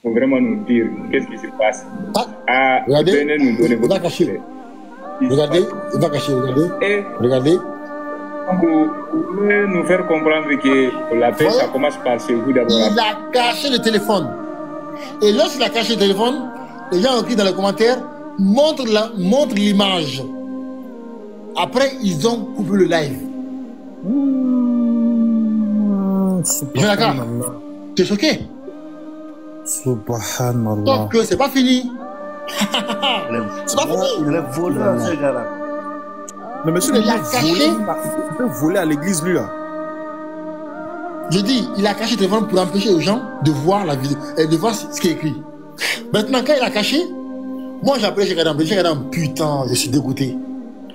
faut vraiment nous dire qu'est-ce qui se passe. Regardez, Venez nous donner il va votre cacher. Regardez, il va cacher, regardez. Et Regardez. vous pouvez nous faire comprendre que la paix, ça commence par chez vous d'abord. Il a caché le téléphone. Et lorsqu'il a caché le téléphone, les gens ont écrit dans les commentaires, montre l'image. Après, ils ont coupé le live. Je d'accord. T'es choqué? Subhanallah. Donc, c'est pas fini. C'est pas fini. Il est voleur, ce gars-là. Mais monsieur, il peut voler à l'église, lui, là. Je dis, il a caché le téléphone pour empêcher aux gens de voir la vidéo et de voir ce qui est écrit. Maintenant, quand il a caché, moi j'ai appelé Cheikh Adam. Cheikh Adam, putain, je suis dégoûté.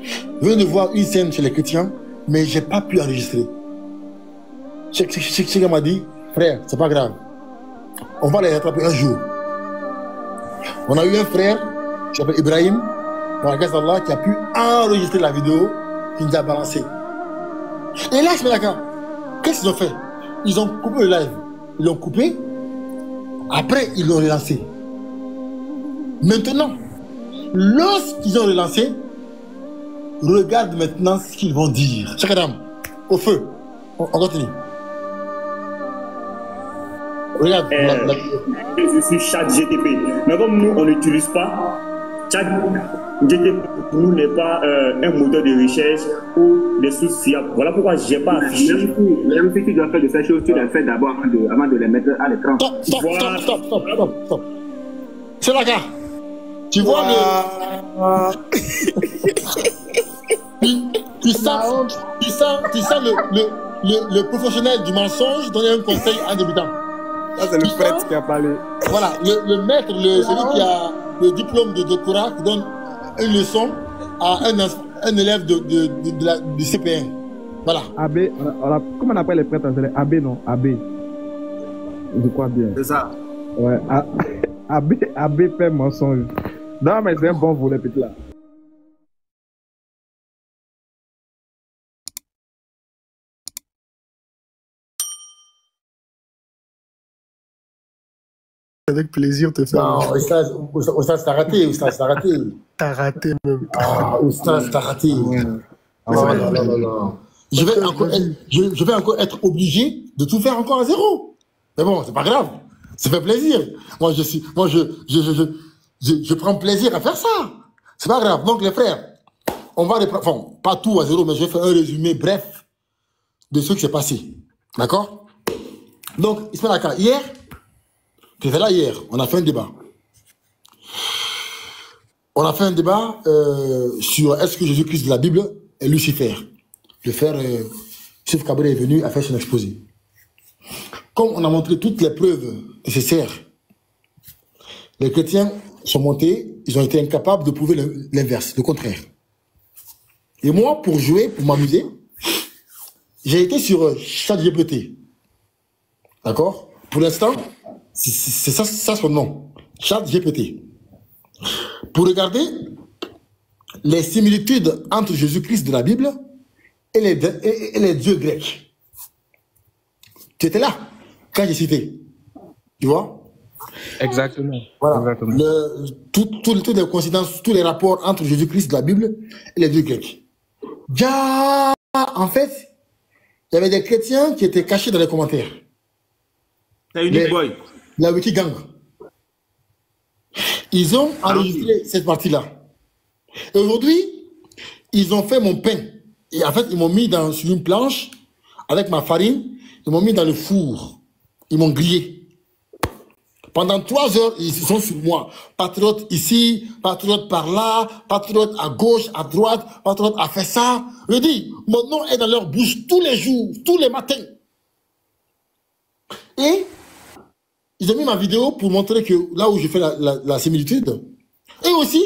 Je viens de voir une scène chez les chrétiens, mais j'ai pas pu enregistrer. Cheikh m'a dit, frère, c'est pas grave. On va les rattraper un jour. On a eu un frère, qui s'appelle Ibrahim, par la grâce d'Allah, qui a pu enregistrer la vidéo qu'il nous a balancée. Et là, je me dis, qu'est-ce qu'ils ont fait? Ils ont coupé le live. Ils l'ont coupé. Après, ils l'ont relancé. Maintenant, lorsqu'ils ont relancé, regarde maintenant ce qu'ils vont dire. Cheikh Adam, au feu. On continue. Regarde. Je suis ChatGPT. Mais comme nous, on n'utilise pas ChatGPT, pour nous n'est pas un moteur de recherche ou des sources fiables. Voilà pourquoi je n'ai pas affiché. Même si tu dois faire de ces choses, tu dois faire d'abord avant de les mettre à l'écran. Stop. C'est la gars. Tu vois tu sens le professionnel du mensonge donner un conseil à un débutant. Ça, c'est le prêtre qui a parlé. Voilà, le maître, celui qui a le diplôme de doctorat, qui donne une leçon à un élève du CP1. Voilà. AB, comment on appelle les prêtres? C'est les AB, non? AB. Je crois bien. C'est ça. Ouais. AB fait mensonge. Non, mais c'est un bon volet, petit là. Avec plaisir te faire. Non, Oustaz, t'as raté, Oustaz, t'as raté. T'as raté même. Ah, Oustaz, t'as raté. Non. Je vais encore être obligé de tout faire encore à zéro. Mais bon, c'est pas grave. Ça fait plaisir. Moi, je prends plaisir à faire ça. C'est pas grave. Donc, les frères, on va reprendre, enfin, pas tout à zéro, mais je vais faire un résumé bref de ce qui s'est passé. D'accord? Donc, Ismaël Aka, hier, tu étais là hier, on a fait un débat. On a fait un débat sur est-ce que Jésus-Christ de la Bible est Lucifer. Le frère Chef Kabré est venu à faire son exposé. Comme on a montré toutes les preuves nécessaires, les chrétiens sont montés, ils ont été incapables de prouver l'inverse, le contraire. Et moi, pour jouer, pour m'amuser, j'ai été sur ChatGPT. D'accord? Pour l'instant, c'est ça son nom. ChatGPT. Pour regarder les similitudes entre Jésus-Christ de la Bible et les dieux grecs. Tu étais là quand j'ai cité. Tu vois? Exactement. Voilà. Exactement. Toutes les coïncidences, tous les rapports entre Jésus-Christ de la Bible et les dieux grecs. En fait, il y avait des chrétiens qui étaient cachés dans les commentaires. La Wikigang. Ils ont enregistré cette partie-là. Et aujourd'hui, ils ont fait mon pain. Et en fait, ils m'ont mis sur une planche avec ma farine. Ils m'ont mis dans le four. Ils m'ont grillé. Pendant 3 heures, ils sont sur moi. Patriote ici, patriote par là, patriote à gauche, à droite, patriote a fait ça. Je dis, mon nom est dans leur bouche tous les jours, tous les matins. Et ils ont mis ma vidéo pour montrer que là où je fais la similitude. Et aussi,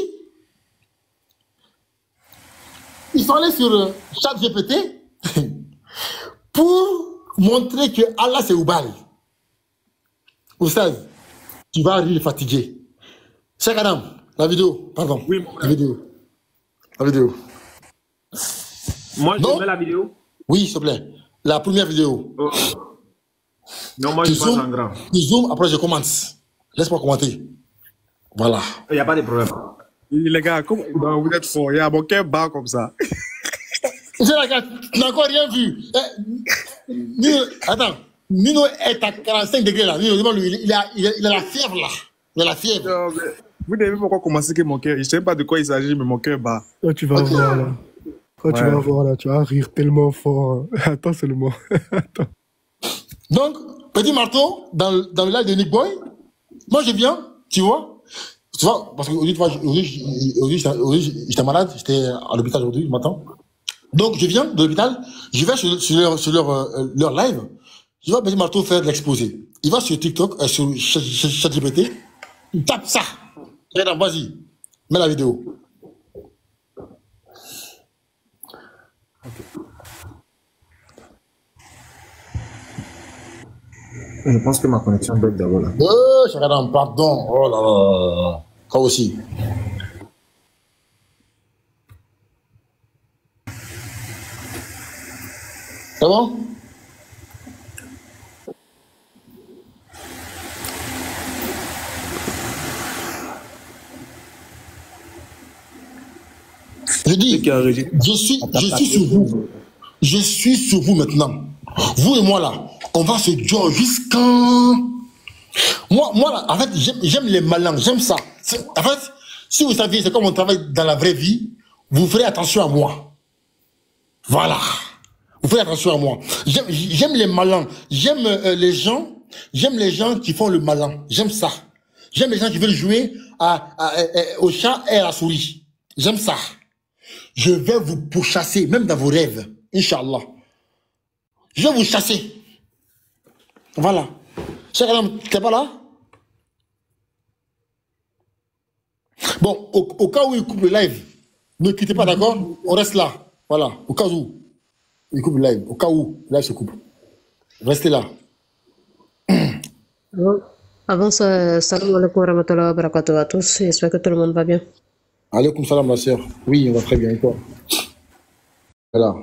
ils sont allés sur ChatGPT pour montrer que Allah c'est Oubal. Oustaz, tu vas rire fatigué. Cheikh Adam, la vidéo, pardon. Oui, la vidéo. La vidéo. Moi, je mets la vidéo. Oui, s'il te plaît. La première vidéo. Oh. Non, moi, je passe en grand. Tu zoomes, après je commence. Laisse-moi commenter. Voilà. Il n'y a pas de problème. Les gars, non, vous êtes forts. Il y a mon cœur bat comme ça. C'est la gars, tu n'as encore rien vu. Attends, Nino est à 45 degrés là. Nino, il a la fièvre là. Il a la fièvre. Non, mais vous devez pourquoi commencer que mon cœur. Je ne sais pas de quoi il s'agit, mais mon cœur bat. Oh, tu vas voir là. Oh, tu vas voir là. Tu vas rire tellement fort. Attends seulement. Attends. Donc, petit marteau, dans le live de Nick Boy, moi je viens, tu vois, parce qu'aujourd'hui j'étais malade, j'étais à l'hôpital aujourd'hui, le matin. Donc je viens de l'hôpital, je vais sur leur live, je vois petit marteau faire de l'exposé. Il va sur TikTok, sur ChatGPT, il tape ça. Regarde, vas-y, mets la vidéo. Je pense que ma connexion bug d'abord là. Oh, pardon. Oh là là. Toi aussi. C'est bon? Je dis, je suis sur vous. Je suis sur vous maintenant. Vous et moi là, on va se dire jusqu'à... Moi là, en fait, j'aime les malins, j'aime ça. En fait, si vous saviez, c'est comme on travaille dans la vraie vie, vous ferez attention à moi. Voilà. Vous ferez attention à moi. J'aime les malins, j'aime les gens qui font le malin. J'aime ça. J'aime les gens qui veulent jouer au chat et à la souris. J'aime ça. Je vais vous pourchasser, même dans vos rêves. Inch'Allah. Je vais vous chasser. Voilà. Cheikh Adam, t'es pas là? Bon, au cas où il coupe le live, ne quittez pas, d'accord? On reste là. Voilà. Au cas où il coupe le live. Au cas où le live se coupe. Restez là. Avant ça, salam alaikum wa rahmatullahi wa barakatuh à tous. J'espère que tout le monde va bien. Alaikum salam, ma soeur. Oui, on va très bien. Et toi? Voilà.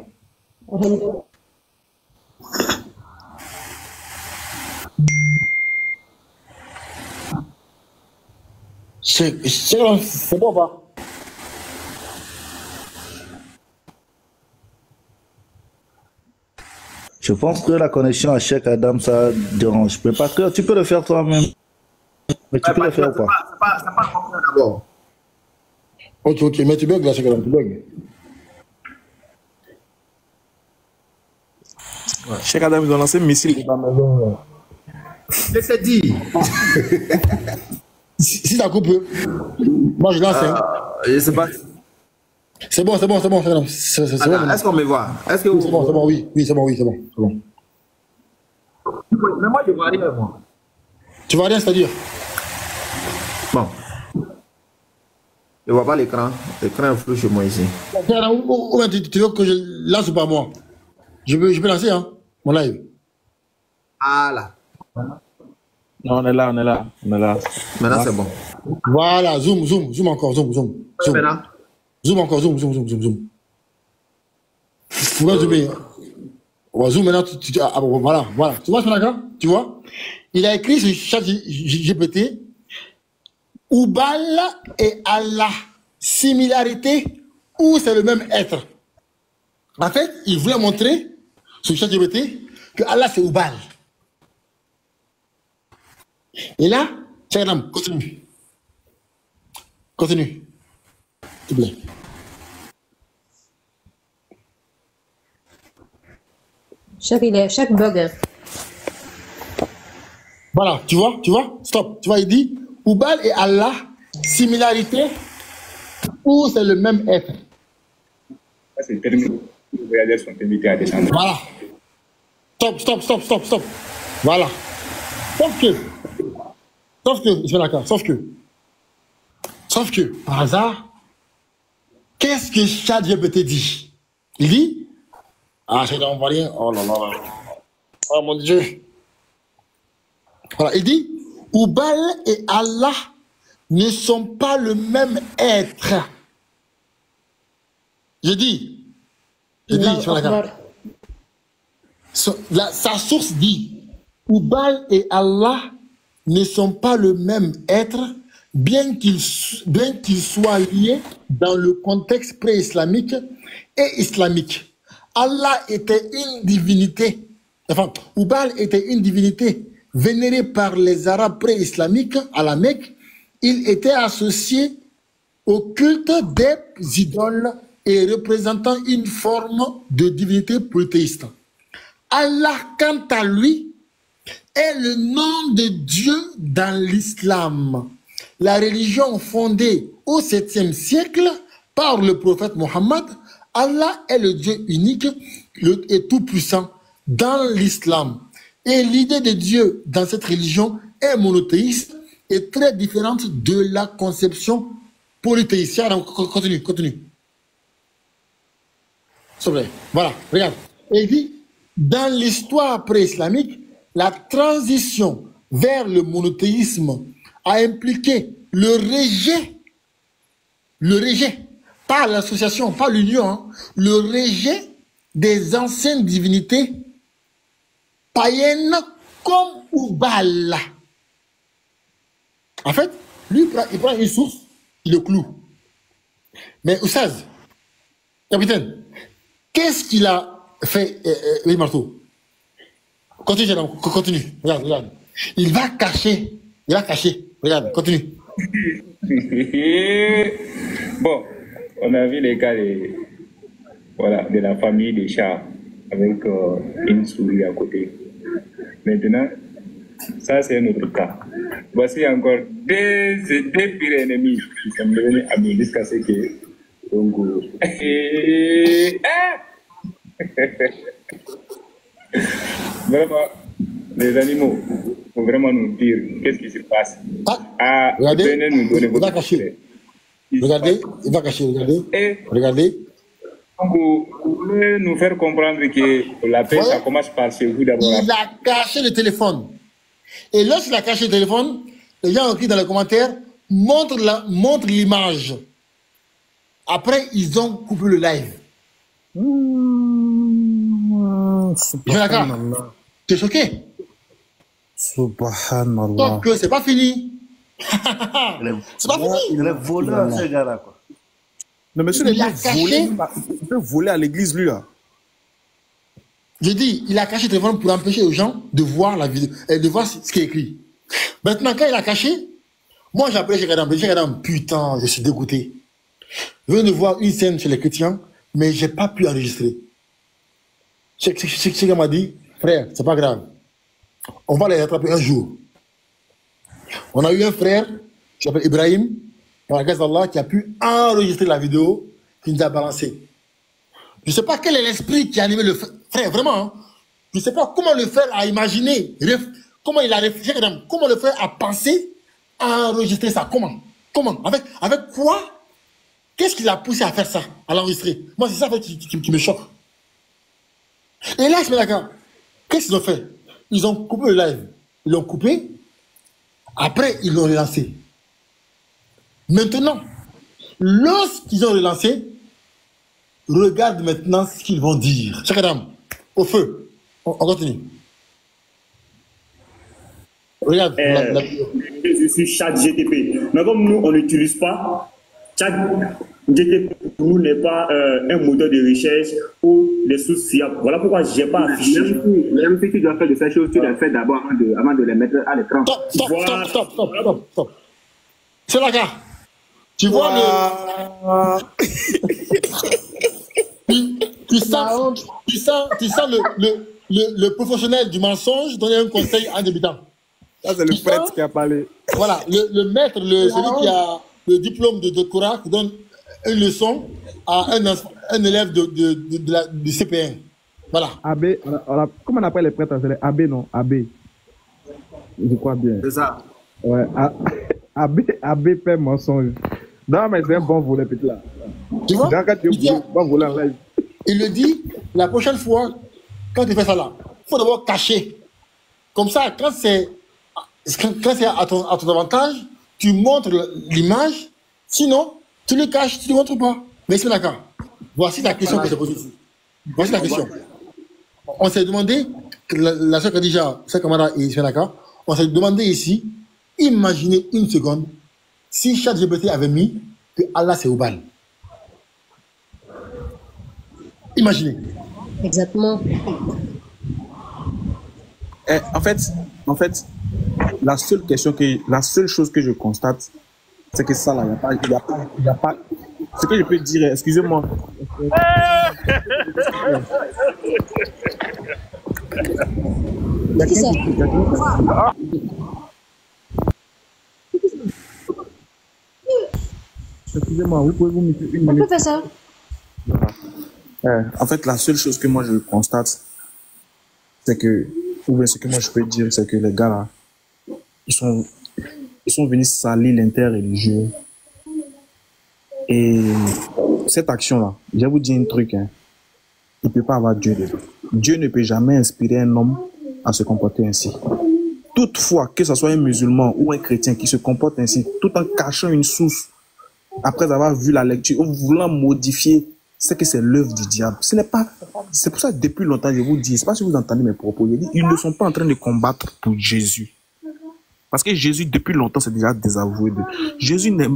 C'est bon, pas? Je pense que la connexion à Cheikh Adam, ça dérange. Mais pas que tu peux le faire toi-même. Mais tu peux le faire ou pas? C'est pas le problème d'abord. Ok, mais tu bugs là, Cheikh Adam, tu bugs. Cheikh Adam, ils ont lancé un missile dans la maison. Je t'ai dit. Si ça coupe, moi je lance. Je sais pas. C'est bon. C'est bon. Est-ce qu'on me voit? Est-ce que c'est bon, oui, c'est bon. Mais moi, je vois rien, moi. Tu vois rien, c'est-à-dire? Bon. Je vois pas l'écran. L'écran est flou chez moi ici. Tu veux que je lance ou pas moi? Je peux lancer, hein, mon live. Ah là. Non, on est là. Maintenant, c'est bon. Voilà, zoom encore, zoom. Maintenant. Zoom encore, zoom. Faut pas zoomer. On va zoom maintenant. Voilà. Tu vois ce là, tu vois? Il a écrit sur ChatGPT Oubal et Allah, similarité ou c'est le même être? En fait, il voulait montrer sur ChatGPT que Allah c'est Oubal. Et là, Cheikh, continue. S'il te plaît. Chaque bug. Voilà, tu vois, stop. Tu vois, il dit Oubal et Allah, similarité ou c'est le même être? Ça, c'est terminé. Les voyageurs sont invités à descendre. Voilà. Stop. Voilà. Sauf que, par hasard, qu'est-ce que ChatGPT dit? Il dit, c'est dans mon rien. Oh là là. Oh mon Dieu. Voilà, il dit, Oubal et Allah ne sont pas le même être. Je dis, sur la carte. Sa source dit, Oubal et Allah ne sont pas le même être, bien qu'ils soient liés dans le contexte pré-islamique et islamique. Allah était une divinité, enfin, Hubal était une divinité vénérée par les Arabes pré-islamiques à la Mecque. Il était associé au culte des idoles et représentant une forme de divinité polythéiste. Allah, quant à lui, est le nom de Dieu dans l'islam. La religion fondée au 7e siècle par le prophète Mohammed, Allah est le Dieu unique et tout-puissant dans l'islam. Et l'idée de Dieu dans cette religion est monothéiste et très différente de la conception polythéiste. Continue. S'il vous plaît. Voilà, regarde. Et il dit, dans l'histoire pré-islamique, la transition vers le monothéisme a impliqué le rejet, pas l'association, pas l'union, hein, le rejet des anciennes divinités païennes comme Hubal. En fait, lui, il prend une source, il le cloue. Mais Oussaz, capitaine, qu'est-ce qu'il a fait, oui, Marteau? Continue, regarde. Il va cacher. Regarde, continue. Bon, on a vu les cas de la famille des chats avec une souris à côté. Maintenant, ça c'est un autre cas. Voici encore des pires ennemis qui sont devenus amis jusqu'à ce que... Donc, vraiment, les animaux, il faut vraiment nous dire qu'est-ce qui se passe. Regardez, nous donner il va cacher. Regardez. Donc, vous voulez nous faire comprendre que la paix, ça commence par chez vous d'abord. Il a caché le téléphone. Et lorsqu'il a caché le téléphone, les gens ont écrit dans les commentaires, montre l'image. Après, ils ont coupé le live. Tu es choqué? Subhanallah. Donc, c'est pas fini. C'est pas fini. Il est voleur, ce gars-là, quoi. Non, monsieur, il peut voler à l'église, lui, là. Je dis, il a caché le téléphone pour empêcher aux gens de voir la vidéo et de voir ce qui est écrit. Maintenant, quand il a caché, moi j'ai appelé Cheikh Adam, putain, je suis dégoûté. Je viens de voir une scène chez les chrétiens, mais j'ai pas pu enregistrer. Cheikh m'a dit, frère, c'est pas grave. On va les rattraper un jour. On a eu un frère, qui s'appelle Ibrahim, par la grâce d'Allah, qui a pu enregistrer la vidéo, qui nous a balancé. Je ne sais pas quel est l'esprit qui a animé le frère, vraiment. Hein? Je ne sais pas comment le frère a imaginé, comment il a réfléchi, comment le frère a pensé à enregistrer ça. Comment? Avec quoi? Qu'est-ce qui l'a poussé à faire ça, à l'enregistrer? Moi, c'est ça en fait, qui me choque. Et là, je me dis, d'accord, qu'est-ce qu'ils ont fait? Ils ont coupé le live. Ils l'ont coupé. Après, ils l'ont relancé. Maintenant, lorsqu'ils ont relancé, regarde maintenant ce qu'ils vont dire. Cheikh Adam, au feu. On continue. Regarde. Je suis ChatGTP. Mais comme nous, on n'utilise pas, ChatGTP pour nous n'est pas un moteur de recherche ou des sources fiables. Voilà pourquoi je n'ai pas affiché. Même si tu dois faire de ces choses, tu dois faire d'abord avant de les mettre à l'écran. Stop. C'est là, gars. Tu vois tu sens le professionnel du mensonge donner un conseil à un débutant. Ça, c'est le prêtre qui a parlé. Voilà, le maître, celui qui a le diplôme de doctorat, qui donne une leçon à un élève du CP1. Voilà. AB, comment on appelle les prêtres? C'est les AB, non? AB. Je crois bien. C'est ça. Ouais. AB fait mensonge. Non, mais c'est un bon volet, petit là. Tu vois? Il le dit, la prochaine fois, quand tu fais ça là, il faut d'abord cacher. Comme ça, quand c'est à ton avantage, tu montres l'image. Sinon, tu le caches, tu ne le montres pas. Mais c'est d'accord. Voici la question que je pose ici. Voici la question. On s'est demandé, la sœur Khadija, sa camarade et Ismaël Aka, on s'est demandé ici, imaginez une seconde, si ChatGPT avait mis que Allah c'est Oubal. Imaginez. Exactement. En fait, la seule chose que je constate, c'est que ça là, il y a pas. Ce que je peux dire, excusez-moi. Excusez-moi, vous pouvez vous mettre une minute. On peut faire ça. En fait, la seule chose que moi je constate, c'est que, ou bien ce que moi je peux dire, c'est que les gars là, ils sont venus salir l'interreligieux. Et cette action-là, je vais vous dire un truc, hein, il ne peut pas avoir Dieu dedans. Dieu ne peut jamais inspirer un homme à se comporter ainsi. Toutefois, que ce soit un musulman ou un chrétien qui se comporte ainsi, tout en cachant une source, après avoir vu la lecture, ou voulant modifier, c'est que c'est l'œuvre du diable. Ce n'est pas. C'est pour ça que depuis longtemps, je vous dis, je ne sais pas si vous entendez mes propos, je dis, ils ne sont pas en train de combattre pour Jésus. Parce que Jésus, depuis longtemps, c'est déjà désavoué. Jésus n'est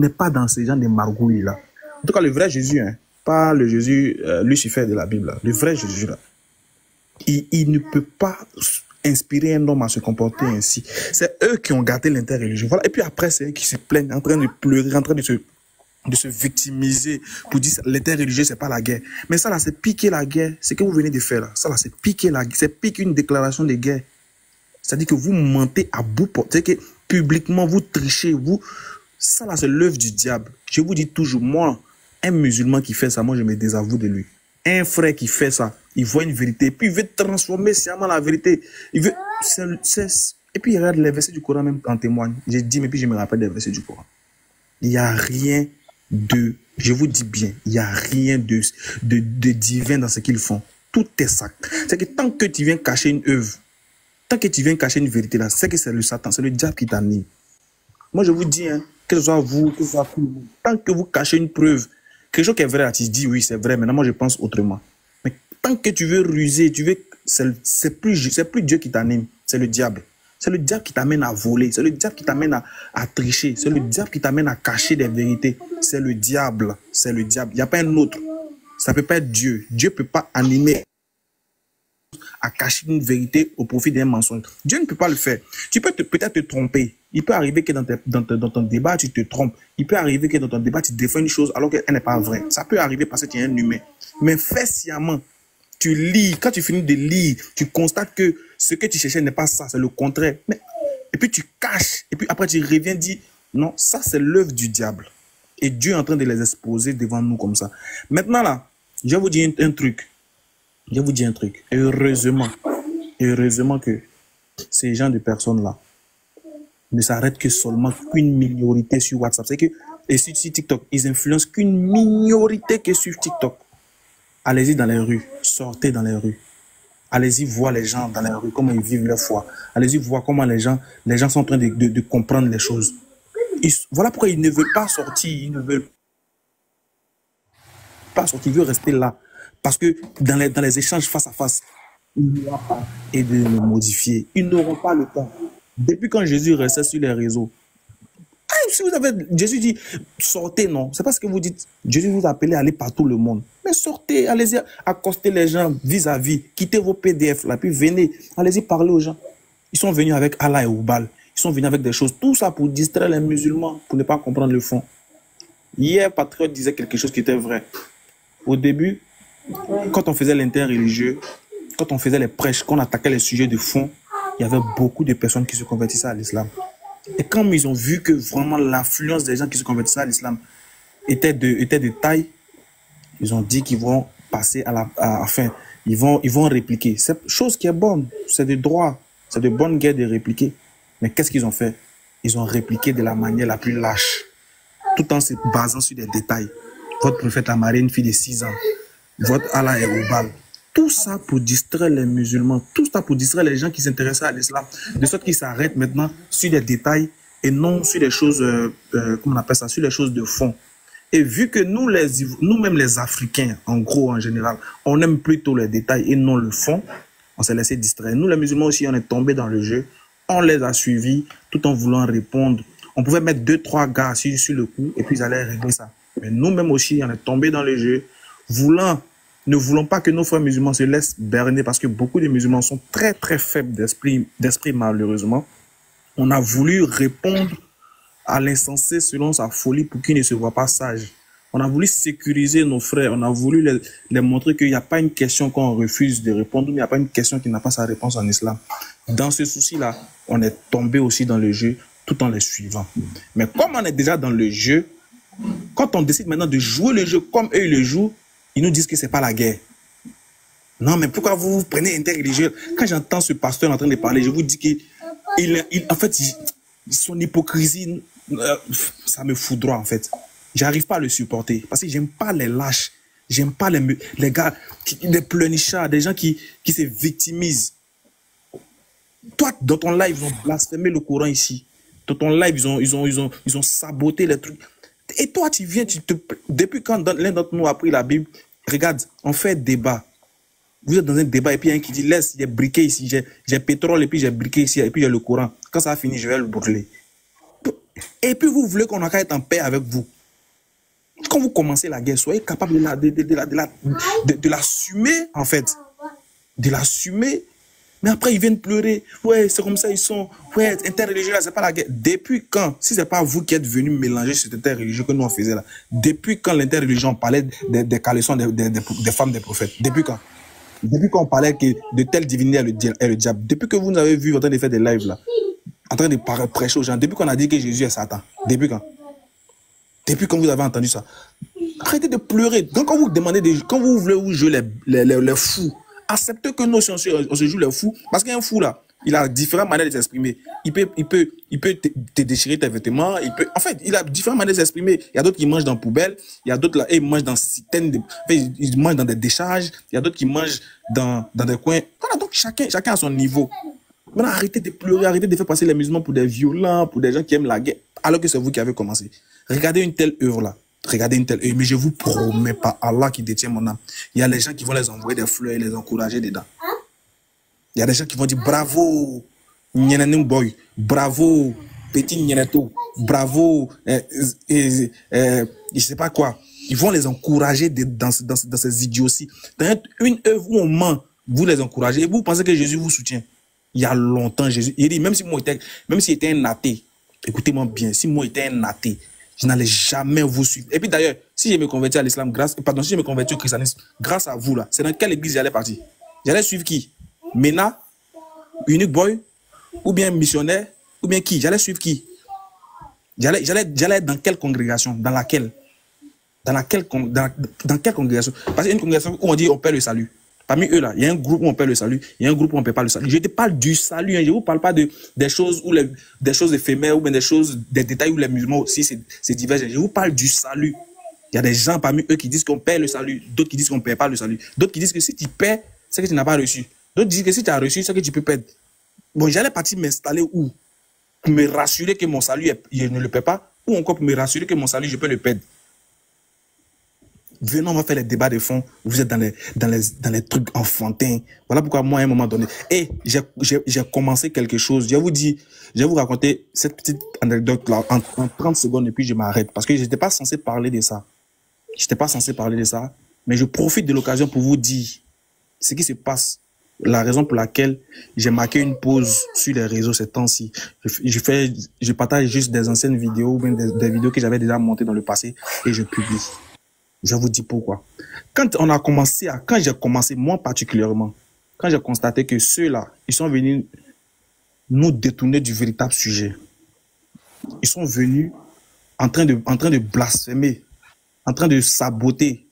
pas dans ces gens de margouilles là. En tout cas, le vrai Jésus, hein, pas le Jésus Lucifer de la Bible, là. Le vrai Jésus là. Il ne peut pas inspirer un homme à se comporter ainsi. C'est eux qui ont gâté l'interreligion. Voilà. Et puis après, c'est eux qui se plaignent, en train de pleurer, en train de se victimiser pour dire l'interreligieux, c'est pas la guerre. Mais ça là, c'est piquer la guerre. Ce que vous venez de faire là, ça là, c'est piquer la guerre. C'est piquer une déclaration de guerre. C'est-à-dire que vous mentez à bout portant. C'est-à-dire que publiquement, vous trichez, ça là, c'est l'œuvre du diable. Je vous dis toujours, moi, un musulman qui fait ça, moi, je me désavoue de lui. Un frère qui fait ça, il voit une vérité, puis il veut transformer sciemment la vérité. Il veut, et puis il regarde les versets du Coran même en témoigne. J'ai dit, mais puis je me rappelle des versets du Coran. Il n'y a rien de, je vous dis bien, il n'y a rien de divin dans ce qu'ils font. Tout est sacré. C'est que tant que tu viens cacher une œuvre, tant que tu viens cacher une vérité là, c'est que c'est le Satan, c'est le diable qui t'anime. Moi je vous dis, hein, que ce soit vous, que ce soit tout le monde, tant que vous cachez une preuve, quelque chose qui est vrai, là, tu te dis oui c'est vrai, maintenant moi je pense autrement. Mais tant que tu veux ruser, c'est plus Dieu qui t'anime, c'est le diable. C'est le diable qui t'amène à voler, c'est le diable qui t'amène à tricher, c'est le diable qui t'amène à cacher des vérités. C'est le diable, c'est le diable. Il n'y a pas un autre. Ça ne peut pas être Dieu. Dieu ne peut pas animer à cacher une vérité au profit d'un mensonge. Dieu ne peut pas le faire. Tu peux peut-être te tromper. Il peut arriver que dans ton débat, tu te trompes. Il peut arriver que dans ton débat, tu défends une chose alors qu'elle n'est pas vraie. Ça peut arriver parce que tu es un humain. Mais fais sciemment. Tu lis. Quand tu finis de lire, tu constates que ce que tu cherchais n'est pas ça, c'est le contraire. Et puis tu caches. Et puis après, tu reviens dire, non, ça c'est l'œuvre du diable. Et Dieu est en train de les exposer devant nous comme ça. Maintenant là, je vais vous dire un truc. Je vais vous dire un truc. Heureusement que ces gens de personnes-là ne s'arrêtent que seulement qu'une minorité sur WhatsApp. C'est que, et sur TikTok, ils influencent qu'une minorité que sur TikTok. Allez-y dans les rues, sortez dans les rues. Allez-y voir les gens dans les rues, comment ils vivent leur foi. Allez-y voir comment les gens sont en train de comprendre les choses. Voilà pourquoi ils ne veulent pas sortir, ils veulent rester là. Parce que dans les échanges face à face, il n'y aura pas et de le modifier. Ils n'auront pas le temps. Depuis quand Jésus restait sur les réseaux, si Jésus dit sortez, non, c'est pas ce que vous dites. Jésus vous appelle à aller partout le monde. Mais sortez, allez-y accoster les gens vis-à-vis, quittez vos PDF là, puis venez, allez-y parler aux gens. Ils sont venus avec Allah et Oubal. Ils sont venus avec des choses, tout ça pour distraire les musulmans, pour ne pas comprendre le fond. Hier, Patriote disait quelque chose qui était vrai. Au début, quand on faisait l'interreligieux, quand on faisait les prêches, quand on attaquait les sujets de fond, il y avait beaucoup de personnes qui se convertissaient à l'islam. Et quand ils ont vu que vraiment l'influence des gens qui se convertissaient à l'islam était de taille, ils ont dit qu'ils vont passer enfin, ils vont répliquer. C'est chose qui est bonne, c'est de droit, c'est de bonne guerre de répliquer. Mais qu'est-ce qu'ils ont fait? Ils ont répliqué de la manière la plus lâche, tout en se basant sur des détails. Votre prophète a marié une fille de 6 ans. Votre Allah est Oubal. Tout ça pour distraire les musulmans, tout ça pour distraire les gens qui s'intéressent à l'islam, de sorte qu'ils s'arrêtent maintenant sur des détails et non sur des choses, comment on appelle ça, sur les choses de fond. Et vu que nous-mêmes les Africains, en gros, en général, on aime plutôt les détails et non le fond, on s'est laissé distraire. Nous les musulmans aussi, on est tombés dans le jeu, on les a suivis tout en voulant répondre. On pouvait mettre 2-3 gars sur le coup et puis ils allaient régler ça. Mais nous-mêmes aussi, on est tombés dans le jeu, ne voulons pas que nos frères musulmans se laissent berner parce que beaucoup de musulmans sont très très faibles d'esprit malheureusement. On a voulu répondre à l'insensé selon sa folie pour qu'ils ne se voient pas sages. On a voulu sécuriser nos frères, on a voulu les montrer qu'il n'y a pas une question qu'on refuse de répondre, il n'y a pas une question qui n'a pas sa réponse en islam. Dans ce souci-là, on est tombé aussi dans le jeu tout en les suivant. Mais comme on est déjà dans le jeu, quand on décide maintenant de jouer le jeu comme eux le jouent, ils nous disent que ce n'est pas la guerre. Non, mais pourquoi vous prenez interreligieux? Quand j'entends ce pasteur en train de parler, je vous dis qu'en fait, son hypocrisie, ça me foudroie en fait. J'arrive pas à le supporter parce que j'aime pas les lâches, j'aime pas les gars, les pleurnichards, des gens qui se victimisent. Toi, dans ton live, ils ont blasphémé le Coran ici. Dans ton live, ils ont saboté les trucs. Et toi, tu viens, depuis quand l'un d'entre nous a pris la Bible, regarde, on fait débat. Vous êtes dans un débat et puis il y a un qui dit, laisse, j'ai briqué ici, j'ai pétrole et puis j'ai briqué ici et puis il y a le Coran. Quand ça a fini, je vais le brûler. Et puis vous voulez qu'on a qu'à être en paix avec vous. Quand vous commencez la guerre, soyez capable de l'assumer, en fait. De l'assumer. Mais après, ils viennent pleurer. Ouais, c'est comme ça, ils sont. Ouais, interreligieux, là, c'est pas la guerre. Depuis quand, si c'est pas vous qui êtes venus mélanger cet interreligieux que nous on faisait là, depuis quand l'interreligion parlait des caleçons des femmes des prophètes? Depuis quand? Depuis qu'on parlait que de telle divinité est le diable? Depuis que vous nous avez vu en train de faire des lives là, en train de prêcher aux gens, depuis qu'on a dit que Jésus est Satan? Depuis quand? Depuis quand vous avez entendu ça? Arrêtez de pleurer. Quand vous demandez, quand vous voulez vous jouer les fous, acceptez que nous, on se joue les fous. Parce qu'un fou là, il a différentes manières de s'exprimer. Il peut te déchirer tes vêtements. En fait, il a différentes manières de s'exprimer. Il y a d'autres qui mangent dans la poubelle. Il y a d'autres là, ils mangent dans citernes. Ils mangent dans des décharges. Il y a d'autres qui mangent dans des coins. Voilà, donc chacun a son niveau. Maintenant, arrêtez de pleurer, arrêtez de faire passer les musulmans pour des violents, pour des gens qui aiment la guerre, alors que c'est vous qui avez commencé. Regardez une telle œuvre là. Regardez une telle œuvre. Mais je vous promets pas, Allah qui détient mon âme. Il y a les gens qui vont les envoyer des fleurs et les encourager dedans. Il y a des gens qui vont dire bravo, Nyenanou boy, bravo, petit Nyenato, bravo, je sais pas quoi. Ils vont les encourager dans ces idioties. Dans une œuvre où on ment, vous les encouragez et vous pensez que Jésus vous soutient. Il y a longtemps, Jésus, il dit, même s'il était un athée, écoutez-moi bien, si moi j'étais un athée, je n'allais jamais vous suivre. Et puis d'ailleurs, si je me convertis à l'islam, si je me convertis au christianisme, grâce à vous là, c'est dans quelle église j'allais partir? J'allais suivre qui? Mena, Unique Boy, ou bien missionnaire, ou bien qui? J'allais suivre qui? J'allais être dans quelle congrégation? Dans quelle congrégation? Parce qu'il y a une congrégation où on dit on perd le salut. Parmi eux là, il y a un groupe où on perd le salut, il y a un groupe où on ne perd pas le salut. Je te parle du salut, hein. Je ne vous parle pas des choses éphémères ou bien des détails où les musulmans aussi c'est divers. Je vous parle du salut. Il y a des gens parmi eux qui disent qu'on perd le salut, d'autres qui disent qu'on ne perd pas le salut, d'autres qui disent que si tu perds, c'est que tu n'as pas reçu. D'autres disent que si tu as reçu, c'est que tu peux perdre. Bon, j'allais partir m'installer où? Pour me rassurer que mon salut, je ne le perds pas, ou encore pour me rassurer que mon salut, je peux le perdre. Venons, on va faire les débats de fond. Vous êtes dans les trucs enfantins. Voilà pourquoi moi, à un moment donné, j'ai commencé quelque chose. Je vais vous raconter cette petite anecdote-là en 30 secondes et puis je m'arrête. Parce que je n'étais pas censé parler de ça. Je n'étais pas censé parler de ça. Mais je profite de l'occasion pour vous dire ce qui se passe. La raison pour laquelle j'ai marqué une pause sur les réseaux ces temps-ci. Je partage juste des anciennes vidéos, même des vidéos que j'avais déjà montées dans le passé et je publie. Je vous dis pourquoi. Quand j'ai commencé, moi particulièrement, quand j'ai constaté que ceux-là, ils sont venus nous détourner du véritable sujet. Ils sont venus en train de blasphémer, en train de saboter,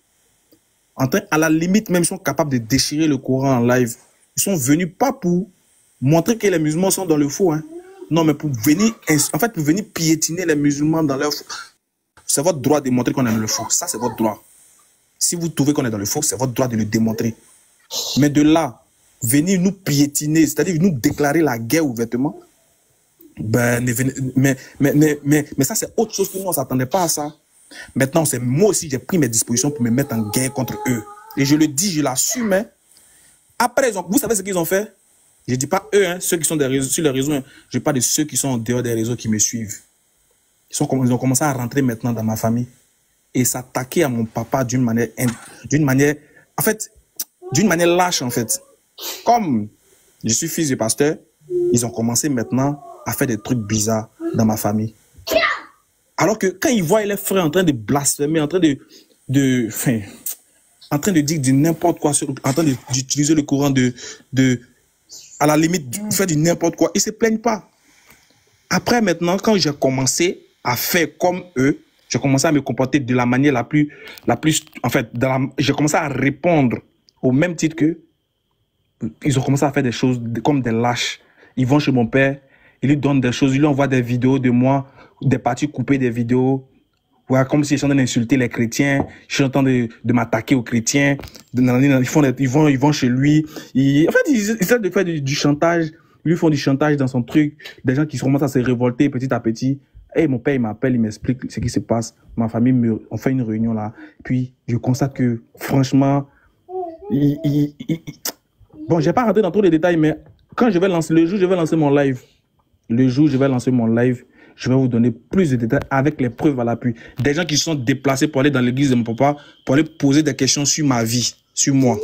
à la limite même, ils sont capables de déchirer le Coran en live. Ils sont venus pas pour montrer que les musulmans sont dans le faux, hein. Non, mais pour venir piétiner les musulmans dans leur faux. C'est votre droit de montrer qu'on est dans le faux. Ça, c'est votre droit. Si vous trouvez qu'on est dans le faux, c'est votre droit de le démontrer. Mais de là, venir nous piétiner, c'est-à-dire nous déclarer la guerre ouvertement, mais ça, c'est autre chose que nous, on ne s'attendait pas à ça. Maintenant, c'est moi aussi, j'ai pris mes dispositions pour me mettre en guerre contre eux. Et je le dis, je l'assume. Après, vous savez ce qu'ils ont fait? Je dis pas eux, hein, ceux qui sont sur les réseaux, hein. Je parle de ceux qui sont en dehors des réseaux qui me suivent. Ils ont commencé à rentrer maintenant dans ma famille et s'attaquer à mon papa d'une manière, en fait, d'une manière lâche, en fait. Comme je suis fils de pasteur, ils ont commencé maintenant à faire des trucs bizarres dans ma famille. Alors que quand ils voient les frères en train de blasphémer, en train de dire du n'importe quoi, en train d'utiliser le courant à la limite, faire du n'importe quoi, ils se plaignent pas. Après, maintenant, quand j'ai commencé à faire comme eux, j'ai commencé à me comporter de la manière la plus, en fait, j'ai commencé à répondre au même titre qu'eux. Ils ont commencé à faire des choses comme des lâches. Ils vont chez mon père, ils lui donnent des choses, ils lui envoient des vidéos de moi, des parties coupées des vidéos. Ouais, comme si je suis en train d'insulter les chrétiens, je suis en train de m'attaquer aux chrétiens. Ils vont chez lui. En fait, ils essaient de faire du chantage. Ils lui font du chantage dans son truc. Des gens qui commencent à se révolter petit à petit. Et mon père, il m'appelle, il m'explique ce qui se passe. Ma famille, on fait une réunion là. Puis, je constate que, franchement, bon, je vais pas rentrer dans tous les détails, mais quand je vais lancer, le jour où je vais lancer mon live, je vais vous donner plus de détails avec les preuves à l'appui. Des gens qui se sont déplacés pour aller dans l'église de mon papa, pour aller poser des questions sur ma vie, sur moi.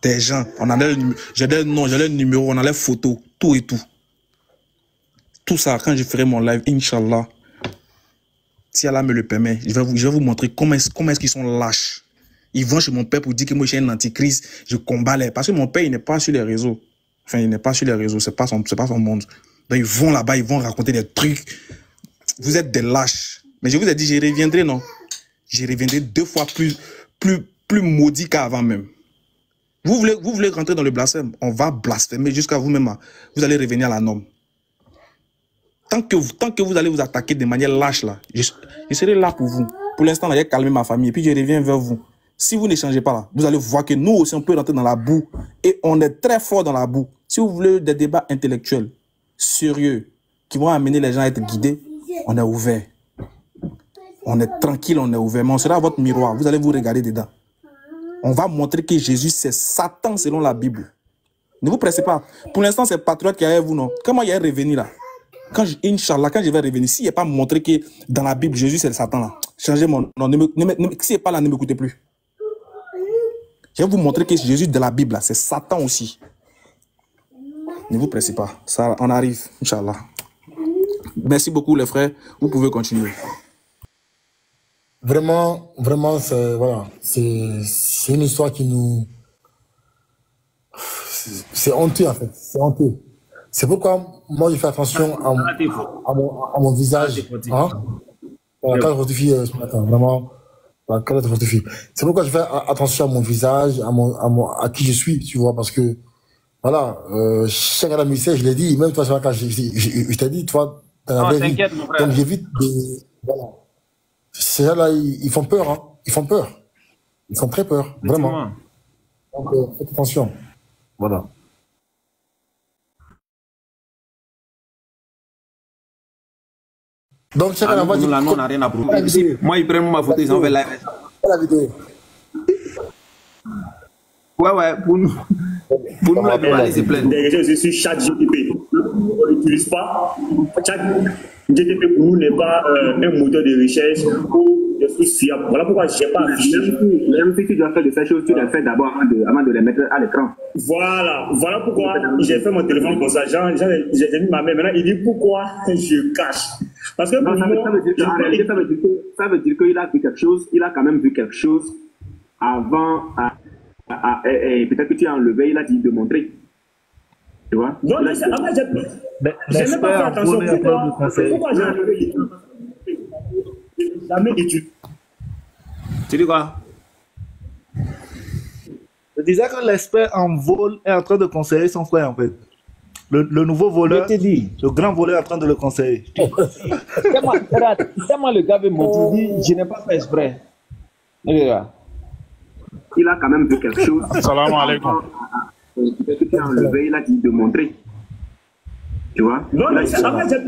Des gens, j'ai des noms, j'ai des numéros, on a les photos, tout et tout. Tout ça, quand je ferai mon live, Inch'Allah, si Allah me le permet, je vais vous montrer comment est-ce qu'ils sont lâches. Ils vont chez mon père pour dire que moi, je suis un antichrist, je combats les... Parce que mon père, il n'est pas sur les réseaux. Enfin, il n'est pas sur les réseaux, c'est pas son monde. Donc, ils vont là-bas, ils vont raconter des trucs. Vous êtes des lâches. Mais je vous ai dit, je reviendrai, non? Je reviendrai 2 fois plus maudit qu'avant même. Vous voulez rentrer dans le blasphème? On va blasphémer jusqu'à vous-même. Vous allez revenir à la norme. Tant que vous allez vous attaquer de manière lâche, là, je serai là pour vous. Pour l'instant, j'ai calmé ma famille et puis je reviens vers vous. Si vous ne changez pas là, vous allez voir que nous aussi, on peut rentrer dans la boue. Et on est très fort dans la boue. Si vous voulez des débats intellectuels, sérieux, qui vont amener les gens à être guidés, on est ouvert. On est tranquille, on est ouvert. Mais on sera votre miroir. Vous allez vous regarder dedans. On va montrer que Jésus, c'est Satan selon la Bible. Ne vous pressez pas. Pour l'instant, c'est patriote qui est avec vous, non? Comment il est revenu là? Inch'Allah, quand je vais revenir, s'il n'est pas montré que dans la Bible, Jésus, c'est Satan là. Changez mon nom. S'il n'est pas là, ne m'écoutez plus. Je vais vous montrer que Jésus de la Bible, c'est Satan aussi. Ne vous pressez pas. Ça, on arrive, Inch'Allah. Merci beaucoup, les frères. Vous pouvez continuer. Vraiment, voilà, c'est une histoire qui nous... C'est honteux, en fait. C'est honteux. C'est pourquoi, moi, je fais attention à mon visage. Hein? Quand je fortifie ce matin, vraiment... C'est pourquoi je fais attention à mon visage, à qui je suis, tu vois, parce que, voilà, chaque Adam sait, je l'ai dit, même toi, quand je t'ai dit, toi, dans la vraie vie. Donc, j'évite de, voilà. Ces gens-là, ils font peur, hein. Ils font peur. Ils font très peur, vraiment. Donc, faites attention. Voilà. Donc, chacun la voix dit... on n'a rien à prouver. Moi, ils prennent ma photo, ils envoient la vidéo. Ouais, pour nous, la plupart, c'est plein. Des réseaux sur ChatGPT. On n'utilise pas. ChatGPT pour nous n'est pas un moteur de recherche ou des sources fiables. Voilà pourquoi je n'ai pas affiché. Même si tu dois faire de ces choses, tu dois faire d'abord avant de les mettre à l'écran. Voilà pourquoi j'ai fait mon téléphone comme ça. J'ai mis ma main. Maintenant, il dit pourquoi je cache. Parce que pour ça veut dire qu'il a vu quelque chose, il a quand même vu quelque chose avant, et peut-être que tu as enlevé, il a dit de montrer. Tu vois? Non, mais j'ai même pas fait attention. Pourquoi j'ai enlevé? Jamais étudié. Tu dis quoi? Je disais que l'expert en vol est en train de conseiller son frère, en fait. Le nouveau voleur, le grand voleur est en train de le conseiller. Tellement le gars veut montrer, je n'ai pas fait exprès. Il a quand même vu quelque chose. Salam alaikum. Peut-être que tu as enlevé, il a dit de montrer. Tu vois? Non, mais en fait,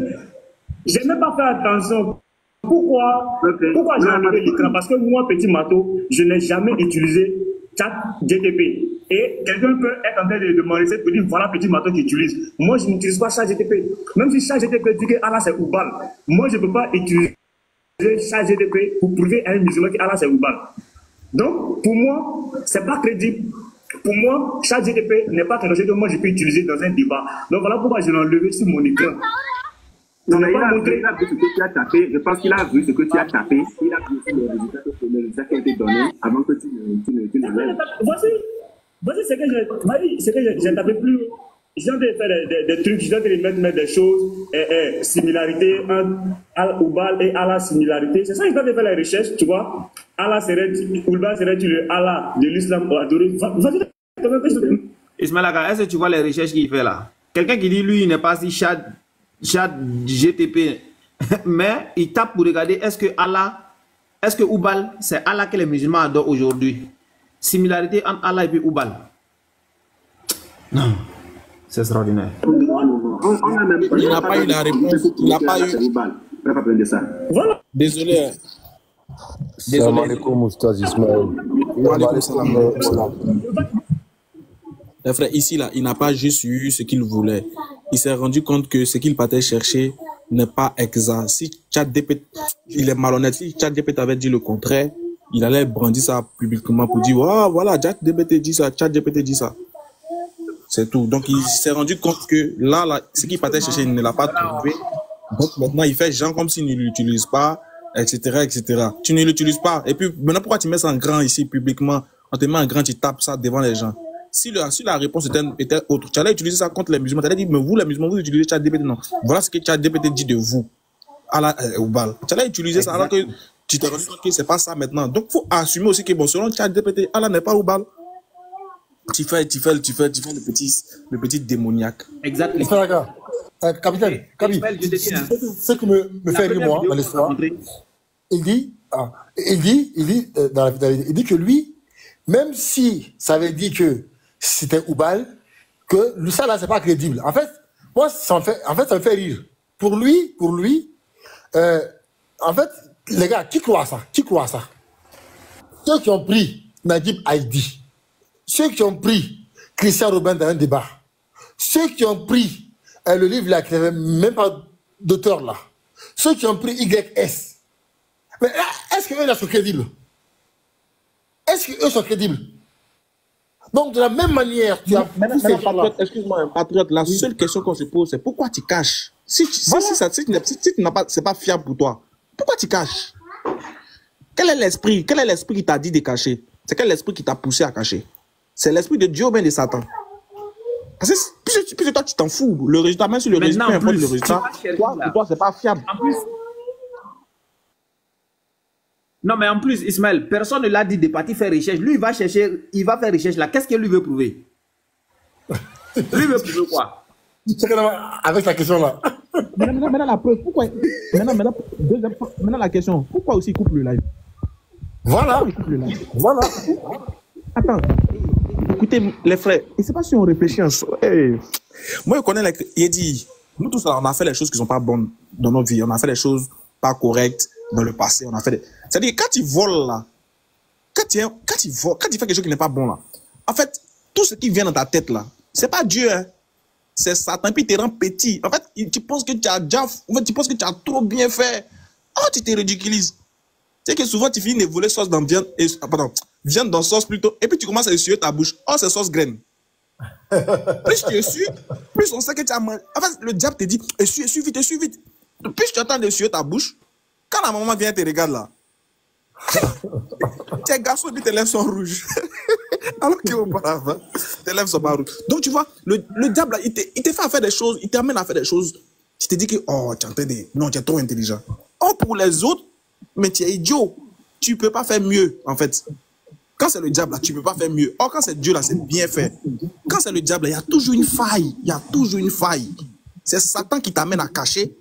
j'ai même pas fait attention. Pourquoi j'ai enlevé l'écran? Parce que moi, petit matou, je n'ai jamais utilisé ChatGPT. Et quelqu'un peut être en train de me laisser pour dire voilà petit matin que tu utilises. Moi, je n'utilise pas ChatGPT. Même si ChatGPT dit que Allah c'est Oubal, moi je ne peux pas utiliser ChatGPT pour prouver à un musulman que Allah c'est Oubal. Donc, pour moi, c'est pas crédible. Pour moi, ChatGPT n'est pas quelque chose que moi je peux utiliser dans un débat. Donc voilà pourquoi je l'ai enlevé sur mon écran. Non, mais il a vu ce que tu as tapé. Je pense qu'il a vu ce que tu as tapé. Il a vu les résultats qui ont été donnés avant que tu ne lèves. Voici ce que j'ai tapé plus. J'ai en train de faire des trucs, j'ai en train de mettre des choses, similarités entre Oubal et Allah, similarité. C'est ça, ils doivent faire la recherche, tu vois. Allah Oubal serait-il le Allah de l'islam adoré. Ismaël Aga, est-ce que tu vois les recherches qu'il fait là? Quelqu'un qui dit lui, il n'est pas si chat GTP, mais il tape pour regarder est-ce que Oubal, c'est Allah que les musulmans adorent aujourd'hui. Similarité entre Allah et puis Oubal. Non, c'est extraordinaire. Il n'a pas eu la réponse. Il n'a pas eu. Voilà. Désolé. Salam alaikum, Oustaz Ismaël. Les frères, ici, là, il n'a pas juste eu ce qu'il voulait. Il s'est rendu compte que ce qu'il partait chercher n'est pas exact. Si ChatGPT, il est malhonnête, si ChatGPT avait dit le contraire, il allait brandir ça publiquement pour dire, oh, voilà, ChatGPT dit ça, ChatGPT dit ça. C'est tout. Donc, il s'est rendu compte que là, ce qu'il partait chercher, il ne l'a pas trouvé. Donc, maintenant, il fait genre comme s'il ne l'utilise pas, etc., etc. Tu ne l'utilises pas. Et puis, maintenant, pourquoi tu mets ça en grand ici, publiquement? On te met en grand, tu tapes ça devant les gens. Si la réponse était autre, tu allais utiliser ça contre les musulmans. Tu allais dire, mais vous, les musulmans, vous utilisez ChatGPT. Non. Voilà ce que ChatGPT dit de vous. Oubal. Tu allais utiliser ça alors que tu t'es rendu compte que c'est pas ça maintenant. Donc, il faut assumer aussi que, bon, selon ChatGPT, Allah n'est pas Oubal. Tu fais le petit démoniaque. Exactement. Capitaine, ce qui me fait rire, moi, dans l'histoire, il dit que lui, même si ça veut dire que c'était Oubal, que ça là, c'est pas crédible. En fait, moi, ça me fait rire. Pour lui, en fait, les gars, qui croit ça? Ceux qui ont pris Naguib Haïdi, ceux qui ont pris Christian Robin dans un débat, ceux qui ont pris le livre là, qui n'avait même pas d'auteur là, ceux qui ont pris YS, mais est-ce qu'eux là sont crédibles? Est-ce qu'eux sont crédibles? Donc, de la même manière, tu as... Excuse-moi, patriote, la seule question qu'on se pose, c'est pourquoi tu caches? Si c'est pas fiable pour toi, pourquoi tu caches? Quel est l'esprit qui t'a dit de cacher? C'est quel esprit qui t'a poussé à cacher? C'est l'esprit de Dieu ou bien de Satan? Parce que plus toi, tu t'en fous. Le résultat, même si le résultat est le résultat, pour toi, c'est pas fiable. En plus, non, mais en plus, Ismaël, personne ne l'a dit de partir faire recherche. Lui, il va faire recherche là. Qu'est-ce que lui veut prouver? Lui veut prouver quoi? Avec la question là. Maintenant, la preuve, pourquoi? Maintenant, la question, pourquoi aussi il coupe le live? Voilà. Voilà. Attends. Écoutez, les frères, je ne sais pas si on réfléchit ensemble. Hey. Moi, je connais, il dit, nous tous, on a fait les choses qui ne sont pas bonnes dans nos vies. On a fait les choses pas correctes dans le passé. On a fait c'est-à-dire, quand tu voles là, quand tu fais quelque chose qui n'est pas bon là, en fait, tout ce qui vient dans ta tête là, c'est pas Dieu, hein. C'est Satan, puis il te rend petit. En fait, tu penses que tu as déjà, tu penses que tu as trop bien fait. Oh, tu te ridiculises. Tu sais que souvent, tu finis de voler sauce dans viande, viande dans sauce plutôt, et puis tu commences à essuyer ta bouche. Oh, c'est sauce graine. Plus tu essuies, plus on sait que tu as mangé. En fait, le diable te dit, essuie vite. Plus tu attends d'essuyer ta bouche, quand la maman vient et te regarde là, tes garçons, et puis tes lèvres sont rouges. Alors qu'auparavant, tes lèvres sont pas rouges. Donc tu vois, le diable là, il te fait faire des choses, il t'amène à faire des choses. Tu te dis que, oh, non, tu es trop intelligent. Oh, pour les autres, mais tu es idiot. Tu peux pas faire mieux, en fait. Quand c'est le diable, là, tu peux pas faire mieux. Or, quand c'est Dieu, là, c'est bien fait. Quand c'est le diable, il y a toujours une faille. C'est Satan qui t'amène à cacher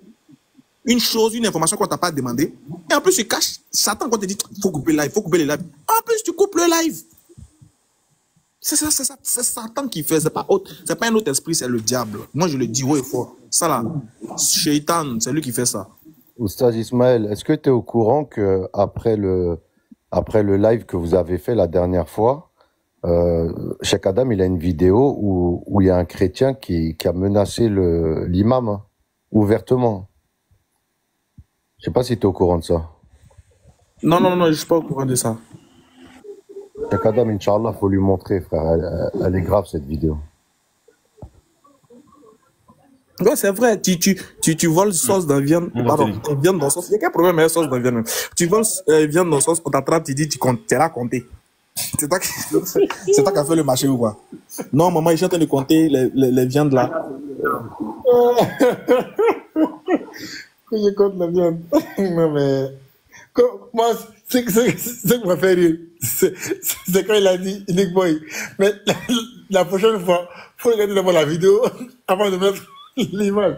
une chose, une information qu'on t'a pas demandé. Et en plus, tu caches Satan quand te dit, faut couper le live, faut couper le live. En plus, tu coupes le live. C'est Satan qui fait, c'est pas un autre esprit, c'est le diable. Moi, je le dis haut et fort. Ça là, Shaitan, c'est lui qui fait ça. Oustaz Ismaël, est-ce que tu es au courant que après le live que vous avez fait la dernière fois, Cheikh Adam, il a une vidéo où il y a un chrétien qui a menacé l'imam, hein, ouvertement. Je sais pas si tu es au courant de ça. Non, non, non, je suis pas au courant de ça. Cheikh Adam, Inch'Allah, faut lui montrer, frère. Elle est grave, cette vidéo. Ouais, c'est vrai, tu voles sauce dans viande, pardon, viande dans sauce. Il y a quel problème avec sauce dans viande même? Tu voles viande dans sauce, on t'attrape, tu dis, tu es compter. C'est toi qui as fait le marché ou quoi? Non, maman, je suis en train de compter les viandes là. Que je compte la viande. Non, mais. Moi, ce qui m'a fait rire, c'est quand il a dit Nick Boy. Mais la prochaine fois, il faut regarder d'abord la vidéo avant de mettre l'image.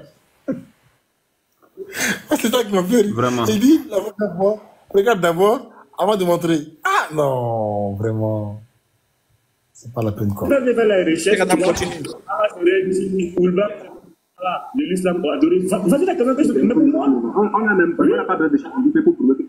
C'est ça qui m'a fait rire. Vraiment. Il dit la prochaine fois, regarde d'abord avant de montrer. Ah non, vraiment. C'est pas la peine quoi. Vous avez fait la recherche. De l'islam pour adorer. Vas-y, d'accord, mais pour moi, on n'a même pas besoin de changer pour prouver.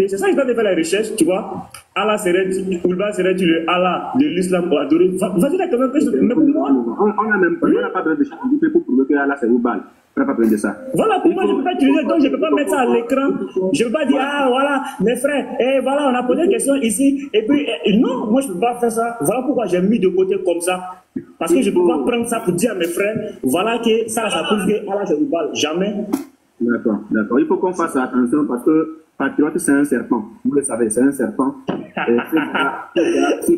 C'est ça, ils ont fait la recherche, tu vois. Allah serait-il, Oulba serait-il le Allah de l'islam pour adorer. Vas-y, d'accord, mais pour moi, on n'a même pas besoin de changer pour prouver que Allah c'est Oulba. On n'a pas besoin de ça. Voilà, pour moi, je ne peux pas utiliser, donc je ne peux pas mettre ça à l'écran. Je ne peux pas dire, ah voilà, mes frères, et voilà, on a posé une question ici, et puis, non, moi je ne peux pas faire ça. Voilà pourquoi j'ai mis de côté comme ça. Parce que je ne peux pas prendre ça pour dire à mes frères, voilà que ça prouve que Allah c'est Oulba. Jamais. D'accord, d'accord. Il faut qu'on fasse attention parce que Patriote, c'est un serpent. Vous le savez, c'est un serpent. C'est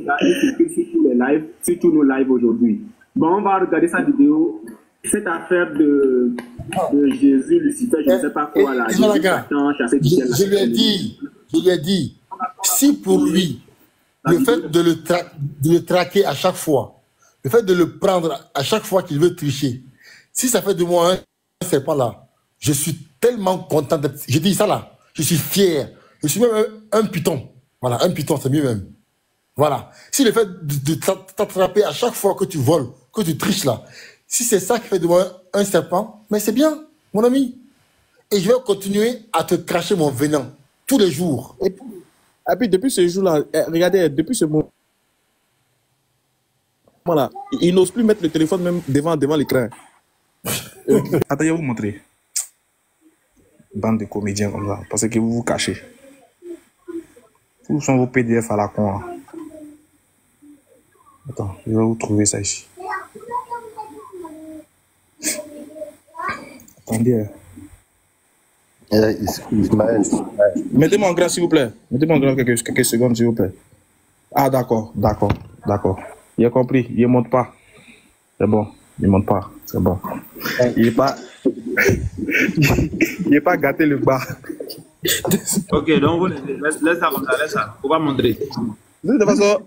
sur tous nos lives aujourd'hui. Bon, on va regarder sa vidéo. Cette affaire de Jésus, Lucifer, je ne sais pas quoi là. Je lui ai dit, si pour lui, le fait de le traquer à chaque fois, le fait de le prendre à chaque fois qu'il veut tricher, si ça fait de moi un serpent là, je suis tellement content d'être. Je dis ça là. Je suis fier. Je suis même un python. Voilà, un python, c'est mieux même. Voilà. Si le fait de t'attraper à chaque fois que tu voles, que tu triches là, si c'est ça qui fait de moi un serpent, mais c'est bien, mon ami. Et je vais continuer à te cracher mon venin tous les jours. Et puis depuis ce jour-là, regardez, depuis ce moment, voilà, il n'ose plus mettre le téléphone même devant l'écran. Attends, je vais vous montrer. Bande de comédiens comme ça, parce que vous vous cachez. Où sont vos PDF à la con là? Attends, je vais vous trouver ça ici. Attendez. Ismaël. Mettez-moi en grand s'il vous plaît. Mettez-moi en grand quelques secondes s'il vous plaît. Ah d'accord, d'accord, d'accord. Il a compris, il ne monte pas. C'est bon, il ne monte pas, c'est bon. Il n'est pas... il n'est pas gâté le bas. Ok, donc laisse ça comme ça, laisse ça. On va montrer. De toute façon,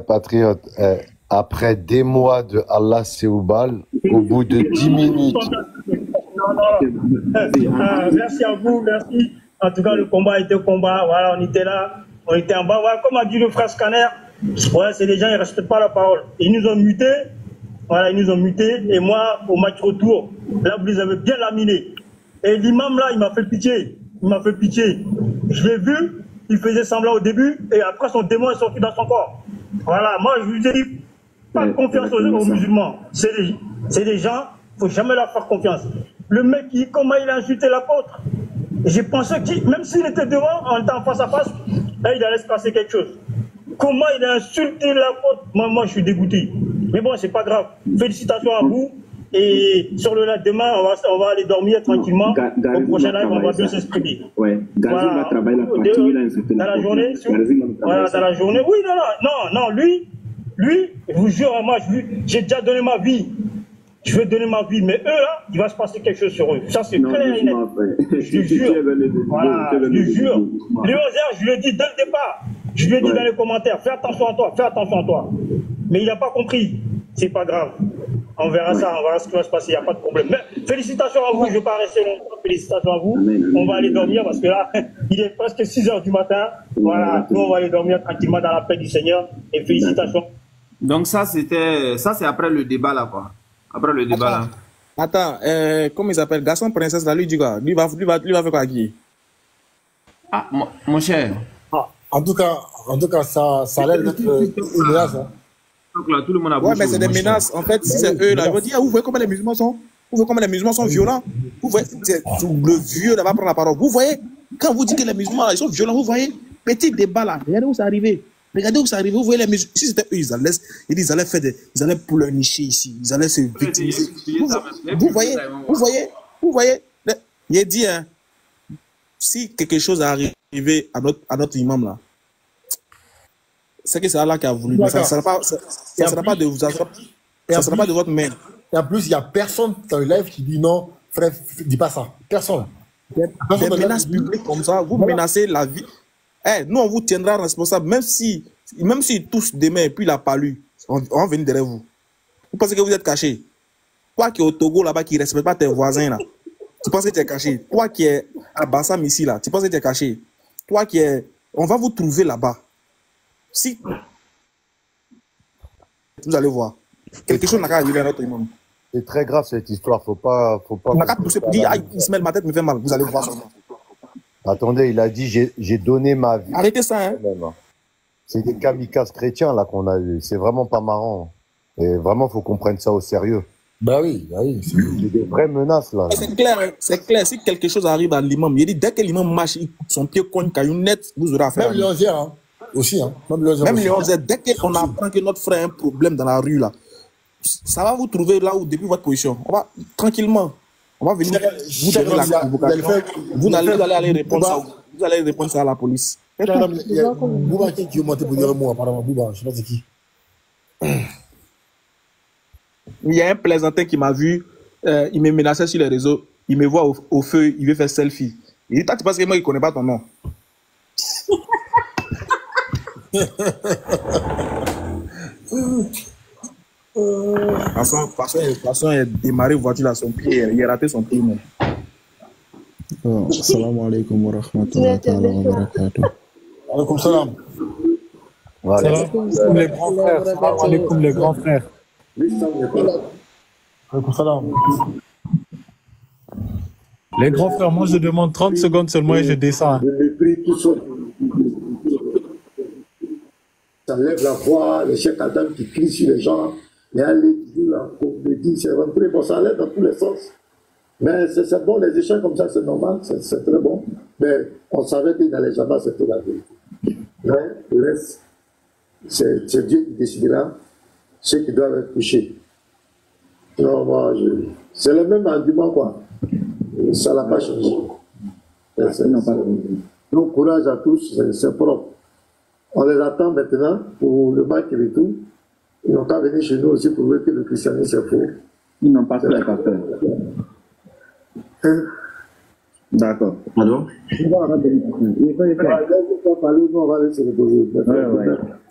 Patriote, après des mois de Allah Seoubal, au bout de 10 minutes. Merci à vous, merci. En tout cas, le combat était combat. Voilà, on était là, on était en bas. Voilà, comme a dit le frère Scanner, ouais, c'est des gens, ils ne respectent pas la parole. Ils nous ont mutés. Voilà, ils nous ont mutés. Et moi, au match retour, là, vous les avez bien laminés. Et l'imam, là, il m'a fait pitié. Il m'a fait pitié. Je l'ai vu, il faisait semblant au début, et après, son démon est sorti dans son corps. Voilà, moi, je vous ai dit, pas confiance aux musulmans. C'est des gens, il ne faut jamais leur faire confiance. Le mec, comment il a insulté l'apôtre? J'ai pensé que, même s'il était devant, en étant face à face, là, il allait se passer quelque chose. Comment il a insulté l'apôtre? Moi, je suis dégoûté. Mais bon, c'est pas grave. Félicitations à vous. Et sur le live demain, on va aller dormir tranquillement. Au prochain live, on va bien s'exprimer. Ouais, Gazi va travailler la partie où il a insulté. Dans la journée, voilà, dans la journée. Oui, non, lui, je vous jure, moi, j'ai déjà donné ma vie. Je vais donner ma vie, mais eux, là, il va se passer quelque chose sur eux. Ça, c'est clair et net. Je te jure. Voilà, je te jure. Léo Zer, je lui ai dit dès le départ. Je lui ai dit dans les commentaires, fais attention à toi, fais attention à toi. Mais il n'a pas compris. C'est pas grave. On verra ça, on verra ce qui va se passer, il n'y a pas de problème. Mais félicitations à vous, je ne vais pas rester longtemps. Félicitations à vous. On va aller dormir parce que là, il est presque 6 h du matin. Voilà, nous, on va aller dormir tranquillement dans la paix du Seigneur. Et félicitations. Donc ça, c'est après le débat là, quoi. Après le débat là. Attends, comment il s'appelle? Garçon princesse, là, lui, dit quoi? Lui va faire quoi à qui? Ah, mon cher. Ah, en tout cas, ça a l'air d'être une menace. Hein. Donc là, tout le monde a Ouais, mais c'est des menaces. En fait, si c'est eux, là, ils vont dire, ah, vous voyez comment les musulmans sont? Vous voyez comment les musulmans sont violents? Vous voyez, le vieux, là, va prendre la parole. Vous voyez, quand vous dites que les musulmans, là, ils sont violents, vous voyez, petit débat, là, regardez où c'est arrivé. Regardez où c'est arrivé, vous voyez les musulmans. Si c'était eux, ils allaient faire ils allaient pleurnicher ici. Ils allaient se victimiser. Vous voyez. Il a dit, hein, si quelque chose est arrivé à notre imam, là, c'est que c'est Allah qui a voulu. Ça ne sera pas de votre main. Et en plus, il n'y a personne dans le live qui dit non, frère, dis pas ça. Personne. Des menaces publiques comme ça, vous menacez la vie. Nous, on vous tiendra responsable, même s'ils touchent des mains et puis il n'a pas lu, on va venir derrière vous. Vous pensez que vous êtes caché? Toi qui es au Togo là-bas, qui ne respecte pas tes voisins là, tu penses que tu es caché? Toi qui es à Bassam ici là, tu penses que tu es caché? Toi qui es... On va vous trouver là-bas. Si... Vous allez voir. Quelque chose n'a qu'à arriver à notre imam. C'est très grave cette histoire, faut pas. On n'a qu'à pousser pour dire, Ismaël, ma tête me fait mal, vous allez voir seulement. Attendez, il a dit, j'ai donné ma vie. Arrêtez ça, hein. C'est des kamikazes chrétiens, là, qu'on a eu. C'est vraiment pas marrant. Et vraiment, faut qu'on prenne ça au sérieux. Bah oui. C'est des vraies menaces, là. C'est clair. Si quelque chose arrive à l'imam, il dit, dès que l'imam marche, son pied cogne caillou net, vous aurez affaire. Même Léonzère, hein. Aussi, hein. Même Léonzère, dès qu'on apprend que notre frère a un problème dans la rue, là, ça va vous trouver là où, depuis votre position. On va, tranquillement, on va venir vous donner la convocation. Vous allez aller répondre ça. Vous allez répondre ça à la police. Bouba qui est monté pour dire un mot, apparemment. Bouba, je sais pas c'est qui. Il y a un plaisantin qui m'a vu, il me menaçait sur les réseaux, il me voit au feu, il veut faire selfie. Il dit, toi, tu penses que moi, il ne connaît pas ton nom. De toute façon, il a démarré voiture à son pied, il a raté son pied même. Assalamu alaikum wa rahmatullahi wa barakatuh. Alaikum salam. Les grands frères. Salam alaikum les grands frères. Alaikum salam. Les grands frères, moi je demande 30 secondes seulement et je descends. Ça lève la voix, les chefs Adam qui crient sur les gens, les allées qui disent la comédie, c'est rentré, bon, ça allait dans tous les sens. Mais c'est bon, les échanges comme ça, c'est normal, c'est très bon. Mais on savait qu'il n'allait jamais accepter la vérité. Mais le reste, c'est Dieu qui décidera ceux qui doivent être touchés. Non, moi, c'est le même argument, quoi. Ça n'a pas changé. Donc, courage à tous, c'est propre. On les attend maintenant pour le match et tout. Ils n'ont qu'à venir chez nous aussi pour voir que le christianisme c'est faux. Ils n'ont pas fait la carte. D'accord. Pardon? Il va parler, nous on va aller se reposer.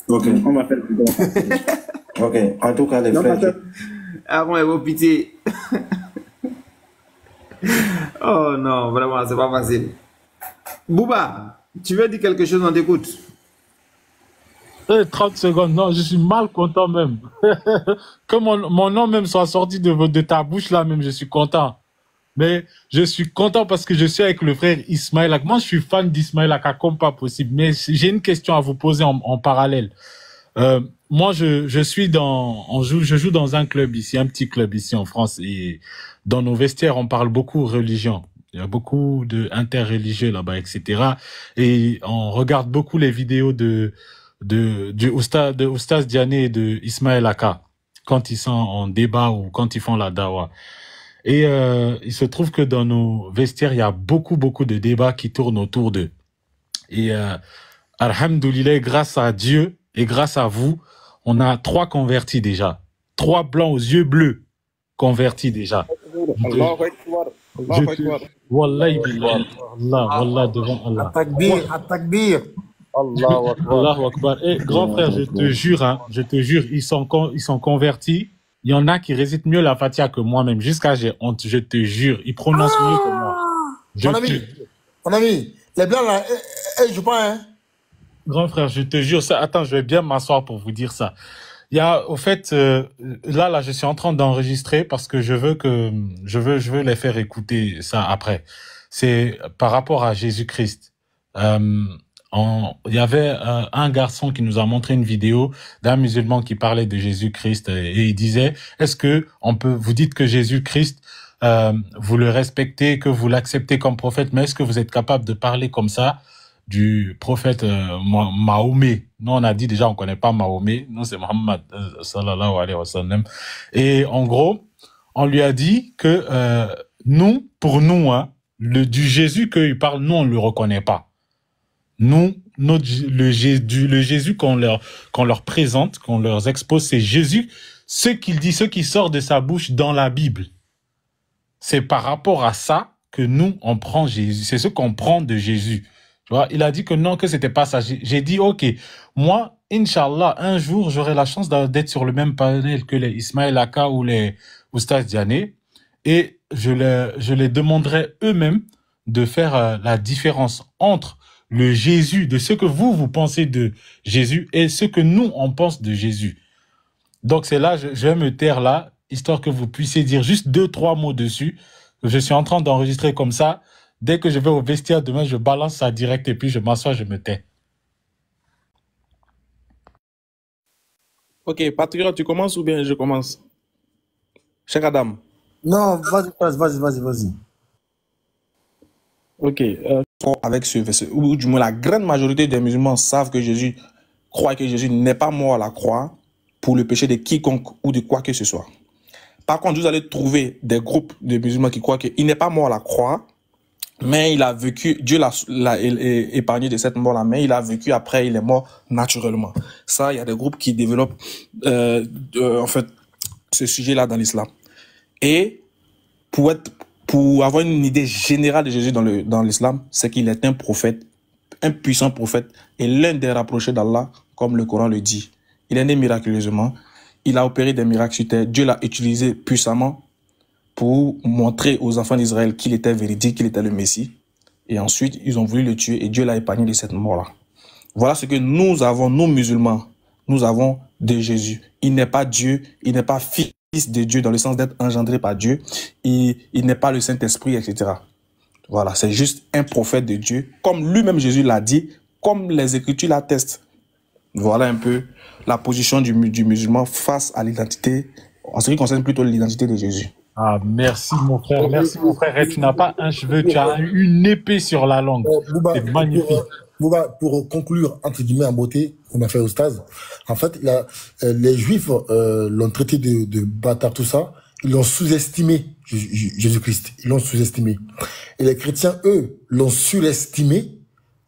Ok, on va faire le Ok, en tout cas, les frères. Avant, ils vont pitié. Oh non, vraiment, c'est pas facile. Bouba, tu veux dire quelque chose, on t'écoute? 30 secondes, non, je suis mal content même. Que mon nom même soit sorti de ta bouche là même, je suis content. Mais je suis content parce que je suis avec le frère Ismaël Aka. Moi, je suis fan d'Ismaël Aka comme pas possible. Mais j'ai une question à vous poser en parallèle. Moi, je joue dans un club ici, un petit club ici en France. Et dans nos vestiaires, on parle beaucoup religion. Il y a beaucoup d'interreligieux là-bas, etc. Et on regarde beaucoup les vidéos de Oustaz Diané et de Ismaël Aka quand ils sont en débat ou quand ils font la dawa. Et il se trouve que dans nos vestiaires, il y a beaucoup de débats qui tournent autour d'eux. Et alhamdoulilah, grâce à Dieu et grâce à vous, on a 3 convertis déjà. 3 blancs aux yeux bleus convertis déjà. Wallahi billah. Wallah devant Allah. Atakbir. Allahu Akbar. Et grand frère, je te jure, ils sont convertis. Il y en a qui récitent mieux la Fatiha que moi-même. Jusqu'à j'ai honte, je te jure. Ils prononcent mieux que moi. Mon ami, les blancs là, je pas, hein. Grand frère, je te jure ça. Attends, je vais bien m'asseoir pour vous dire ça. Il y a, au fait, là, je suis en train d'enregistrer parce que je veux les faire écouter ça après. C'est par rapport à Jésus-Christ. Il y avait un garçon qui nous a montré une vidéo d'un musulman qui parlait de Jésus-Christ et il disait, est-ce que vous dites que Jésus-Christ, vous le respectez, que vous l'acceptez comme prophète, mais est-ce que vous êtes capable de parler comme ça du prophète Mahomet? Nous, on a dit déjà, on connaît pas Mahomet. Nous, c'est Muhammad sallallahu alayhi wa sallam. Et en gros, on lui a dit que pour nous, hein, du Jésus qu'il parle, nous, on le reconnaît pas. Nous, le Jésus qu'on leur présente, qu'on leur expose, c'est Jésus, ce qu'il dit, ce qui sort de sa bouche dans la Bible. C'est par rapport à ça que nous, on prend Jésus. C'est ce qu'on prend de Jésus. Tu vois, il a dit que non, que c'était pas ça. J'ai dit, ok, moi, Inch'Allah, un jour, j'aurai la chance d'être sur le même panel que les Ismaël Aka ou les Oustaz Diané, et je les demanderai eux-mêmes de faire la différence entre le Jésus, de ce que vous pensez de Jésus et ce que nous, on pense de Jésus. Donc, c'est là, je vais me taire là, histoire que vous puissiez dire juste 2-3 mots dessus. Je suis en train d'enregistrer comme ça. Dès que je vais au vestiaire demain, je balance ça direct et puis je m'assois, je me tais. Ok, Patriote, tu commences ou bien je commence? Cheikh Adam. Non, vas-y. Ok, avec ce verset, ou du moins la grande majorité des musulmans savent que Jésus croit que Jésus n'est pas mort à la croix pour le péché de quiconque ou de quoi que ce soit. Par contre, vous allez trouver des groupes de musulmans qui croient qu'il n'est pas mort à la croix, mais il a vécu, Dieu l'a épargné de cette mort-là, mais il a vécu après, il est mort naturellement. Ça, il y a des groupes qui développent en fait ce sujet-là dans l'islam. Et pour avoir une idée générale de Jésus dans l'islam, c'est qu'il est un prophète, un puissant prophète et l'un des rapprochés d'Allah, comme le Coran le dit. Il est né miraculeusement, il a opéré des miracles sur terre, Dieu l'a utilisé puissamment pour montrer aux enfants d'Israël qu'il était véridique, qu'il était le Messie. Et ensuite, ils ont voulu le tuer et Dieu l'a épargné de cette mort-là. Voilà ce que nous avons, nous musulmans, nous avons de Jésus. Il n'est pas Dieu, il n'est pas fils de Dieu dans le sens d'être engendré par Dieu. Il n'est pas le Saint-Esprit, etc. Voilà, c'est juste un prophète de Dieu, comme lui-même Jésus l'a dit, comme les Écritures l'attestent. Voilà un peu la position du musulman face à l'identité, en ce qui concerne plutôt l'identité de Jésus. Ah, merci mon frère, merci mon frère. Et tu n'as pas un cheveu, tu as une épée sur la langue. C'est magnifique. Bouba, pour conclure, entre guillemets, en beauté, on a fait au stade. En fait, les Juifs l'ont traité de bâtard, tout ça. Ils l'ont sous-estimé, Jésus-Christ. Ils l'ont sous-estimé. Et les chrétiens, eux, l'ont surestimé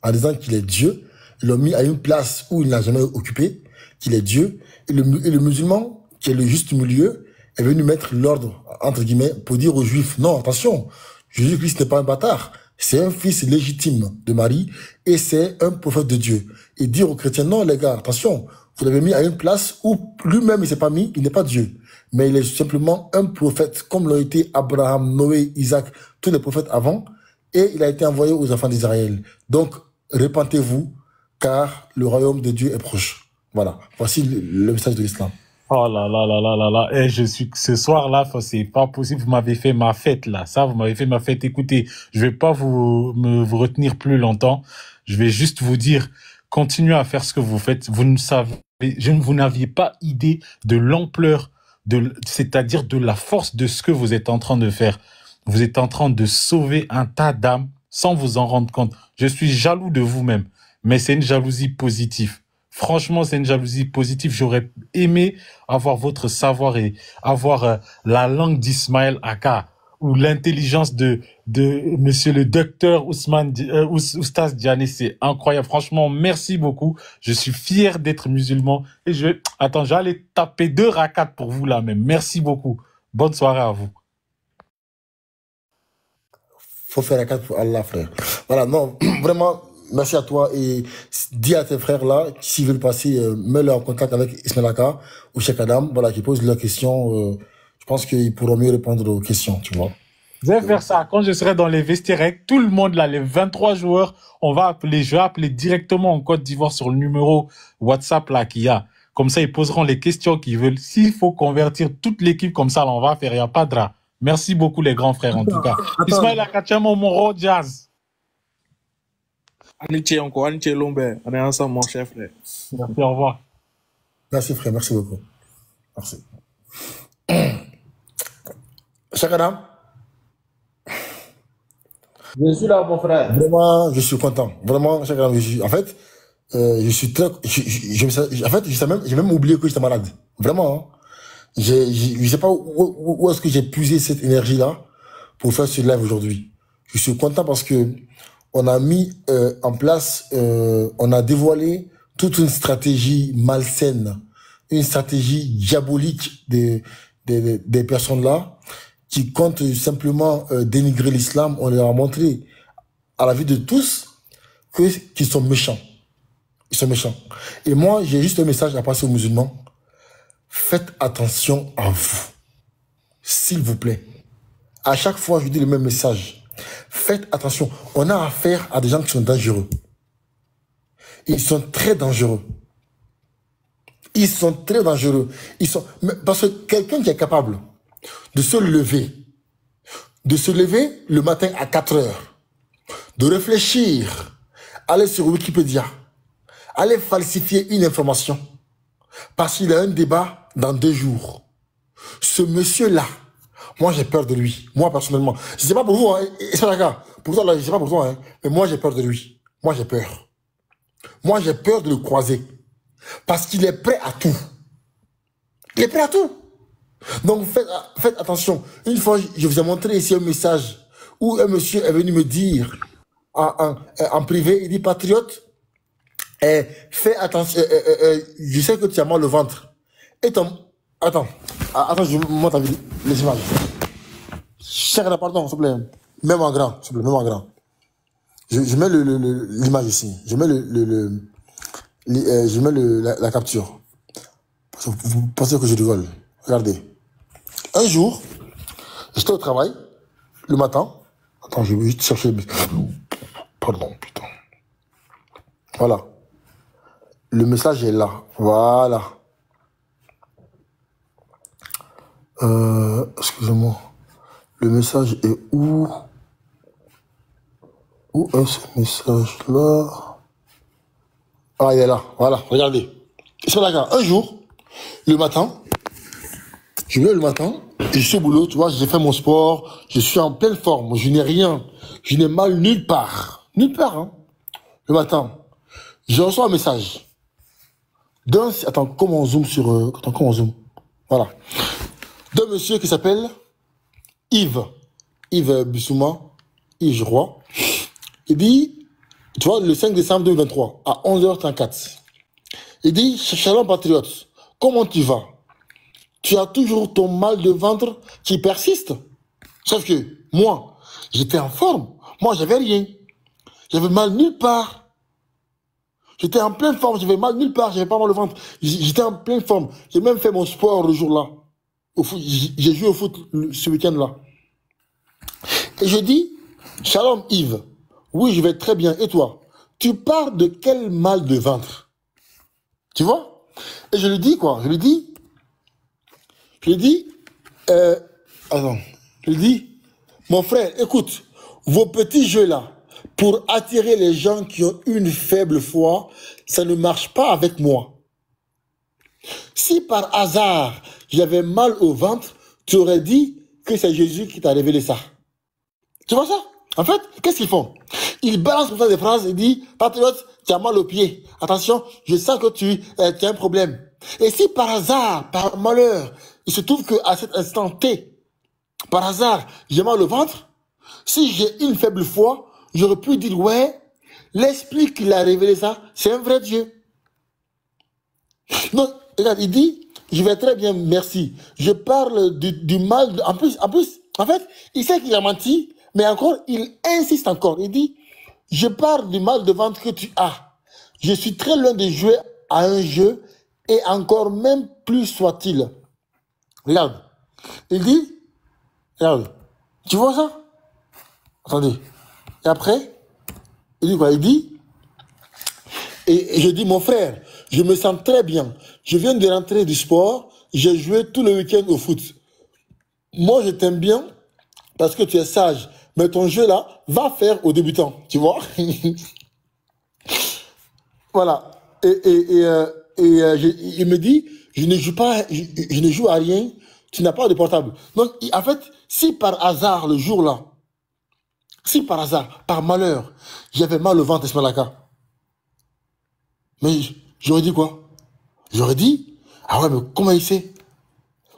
en disant qu'il est Dieu. Ils l'ont mis à une place où il n'a jamais occupé, qu'il est Dieu. Et le musulman, qui est le juste milieu, est venu mettre l'ordre, entre guillemets, pour dire aux Juifs, non, attention, Jésus-Christ n'est pas un bâtard. C'est un fils légitime de Marie et c'est un prophète de Dieu. Et dire aux chrétiens, non les gars, attention, vous l'avez mis à une place où lui-même il s'est pas mis, il n'est pas Dieu. Mais il est simplement un prophète, comme l'ont été Abraham, Noé, Isaac, tous les prophètes avant. Et il a été envoyé aux enfants d'Israël. Donc, repentez-vous, car le royaume de Dieu est proche. Voilà, voici le message de l'islam. Oh là là là là là là. Et ce soir-là, c'est pas possible. Vous m'avez fait ma fête, là. Ça, vous m'avez fait ma fête. Écoutez, je vais pas vous retenir plus longtemps. Je vais juste vous dire, continuez à faire ce que vous faites. Vous n'aviez pas idée de l'ampleur c'est-à-dire de la force de ce que vous êtes en train de faire. Vous êtes en train de sauver un tas d'âmes sans vous en rendre compte. Je suis jaloux de vous-même, mais c'est une jalousie positive. Franchement, c'est une jalousie positive. J'aurais aimé avoir votre savoir et avoir la langue d'Ismaël Aka ou l'intelligence de monsieur le docteur Oustaz Diané. C'est incroyable. Franchement, merci beaucoup. Je suis fier d'être musulman et j'allais taper 2 rakats pour vous là même. Merci beaucoup. Bonne soirée à vous. Faut faire rakat pour Allah, frère. Voilà, non, vraiment, merci à toi et dis à tes frères là, s'ils veulent passer, mets-les en contact avec Ismaël Aka ou Cheikh Adam, voilà, qui posent leurs questions. Je pense qu'ils pourront mieux répondre aux questions, tu vois. Je vais faire ça quand je serai dans les vestiaires avec tout le monde là, les 23 joueurs. Je vais appeler directement en Côte d'Ivoire sur le numéro WhatsApp là qu'il y a. Comme ça, ils poseront les questions qu'ils veulent. S'il faut convertir toute l'équipe comme ça, là, on va faire. Il n'y a pas de drap. Merci beaucoup, les grands frères, en tout cas. Ismaël Akachamo, Moro Jazz. Aniché encore, Aniché Lombe. On est ensemble, mon chef. Merci, au revoir. Merci, frère. Merci beaucoup. Merci. Chakadam. Je suis là, mon frère. Vraiment, je suis content. Vraiment, Chakadam, en fait, je suis très, en fait, j'ai même oublié que j'étais malade. Vraiment, hein. Je sais pas où est-ce que j'ai puisé cette énergie-là pour faire ce live aujourd'hui. Je suis content parce que on a mis en place, on a dévoilé toute une stratégie malsaine, une stratégie diabolique des personnes là qui comptent simplement dénigrer l'islam. On leur a montré à la vue de tous qu'ils sont méchants. Ils sont méchants. Et moi, j'ai juste un message à passer aux musulmans. Faites attention à vous. S'il vous plaît. À chaque fois, je dis le même message. Faites attention. On a affaire à des gens qui sont dangereux. Ils sont très dangereux. Ils sont très dangereux. Parce que quelqu'un qui est capable de se lever le matin à 4 heures, de réfléchir, aller sur Wikipédia, aller falsifier une information, parce qu'il a un débat dans 2 jours. Ce monsieur-là, moi j'ai peur de lui. Moi personnellement. Je ne sais pas pour vous, hein, pour toi, là, je ne sais pas pour toi, hein, mais moi j'ai peur de lui. Moi j'ai peur. Moi j'ai peur de le croiser. Parce qu'il est prêt à tout. Il est prêt à tout. Donc faites attention. Une fois, je vous ai montré ici un message où un monsieur est venu me dire en privé, il dit patriote, fais attention, je sais que tu as mal au ventre. Et attends, je monte les images. Cher, pardon, s'il te plaît. Même en grand, s'il te plaît, même en grand. Je mets l'image ici. Je mets la capture. Vous pensez que je rigole. Regardez. Un jour, j'étais au travail, le matin. Attends, je vais juste chercher. Pardon, putain. Voilà. Le message est là. Voilà. Excusez-moi. Le message est où? Où est ce message-là? Ah, il est là. Voilà, regardez. C'est d'accord. Un jour, le matin, je viens le matin, et je suis au boulot, tu vois, j'ai fait mon sport, je suis en pleine forme, je n'ai rien, je n'ai mal nulle part. Nulle part, hein. Le matin, je reçois un message. Attends, comment on zoome sur... Attends, comment on zoome? Voilà. D'un monsieur qui s'appelle Yves. Yves Bissouma. Yves, je crois. Il dit, tu vois, le 5 décembre 2023, à 11h34. Il dit, Shalom patriote, comment tu vas? Tu as toujours ton mal de ventre qui persiste? Sauf que moi, j'étais en forme. Moi, j'avais rien. J'avais mal nulle part. J'étais en pleine forme, j'avais mal nulle part, j'avais pas mal au ventre. J'étais en pleine forme. J'ai même fait mon sport le jour-là. J'ai joué au foot ce week-end-là. Et je dis, Shalom Yves, oui, je vais très bien. Et toi? Tu parles de quel mal de ventre? Tu vois? Et je lui dis quoi? Je lui dis, attends, je lui dis, mon frère, écoute, vos petits jeux-là, pour attirer les gens qui ont une faible foi, ça ne marche pas avec moi. Si par hasard, j'avais mal au ventre, tu aurais dit que c'est Jésus qui t'a révélé ça. Tu vois ça? En fait, qu'est-ce qu'ils font? Ils balancent comme ça des phrases et disent, patriote, tu as mal au pied. Attention, je sens que tu as un problème. Et si par hasard, par malheur, il se trouve qu'à cet instant T, par hasard, j'ai mal au ventre, si j'ai une faible foi, j'aurais pu dire, ouais, l'esprit qui l'a révélé ça, c'est un vrai Dieu. Non, regarde, il dit, je vais très bien, merci. Je parle du mal, en plus, en fait, il sait qu'il a menti, mais encore, il insiste encore. Il dit, je parle du mal de ventre que tu as. Je suis très loin de jouer à un jeu, et encore même plus soit-il. Regarde, il dit, regarde, tu vois ça? Attendez. Et après, il dit quoi? Il dit, et je dis, mon frère, je me sens très bien. je viens de rentrer du sport, j'ai joué tout le week-end au foot. Moi, je t'aime bien parce que tu es sage. Mais ton jeu là, va faire aux débutants, tu vois. Voilà. Il me dit, je ne joue pas, je ne joue à rien, tu n'as pas de portable. Donc, en fait, si par hasard, le jour-là, si par hasard, par malheur, j'avais mal au ventre, Esmalaka, mais j'aurais dit quoi? J'aurais dit, ah ouais, mais comment il sait?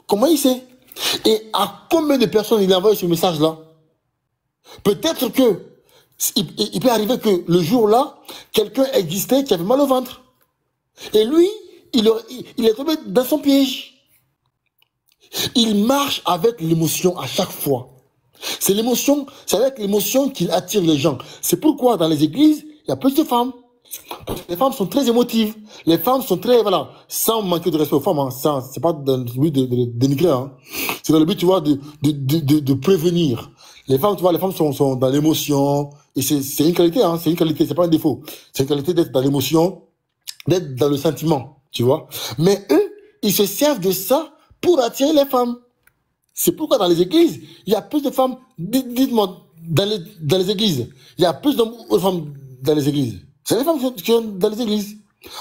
Comment il sait? Et à combien de personnes il a envoyé ce message-là? Peut-être que, il peut arriver que le jour-là, quelqu'un existait qui avait mal au ventre. Et lui, il est tombé dans son piège. Il marche avec l'émotion à chaque fois. C'est l'émotion, c'est avec l'émotion qu'il attire les gens. C'est pourquoi dans les églises, il y a plus de femmes. Les femmes sont très émotives. Les femmes sont très, voilà, sans manquer de respect aux femmes, hein, c'est pas dans le but de dénigrer, hein. C'est dans le but, tu vois, de prévenir. Les femmes, tu vois, les femmes sont dans l'émotion. Et c'est une qualité, hein, c'est une qualité, c'est pas un défaut. C'est une qualité d'être dans l'émotion, d'être dans le sentiment, tu vois. Mais eux, ils se servent de ça pour attirer les femmes. C'est pourquoi dans les églises, il y a plus de femmes, dites-moi, dans les églises, il y a plus de femmes dans les églises. C'est les femmes qui sont dans les églises.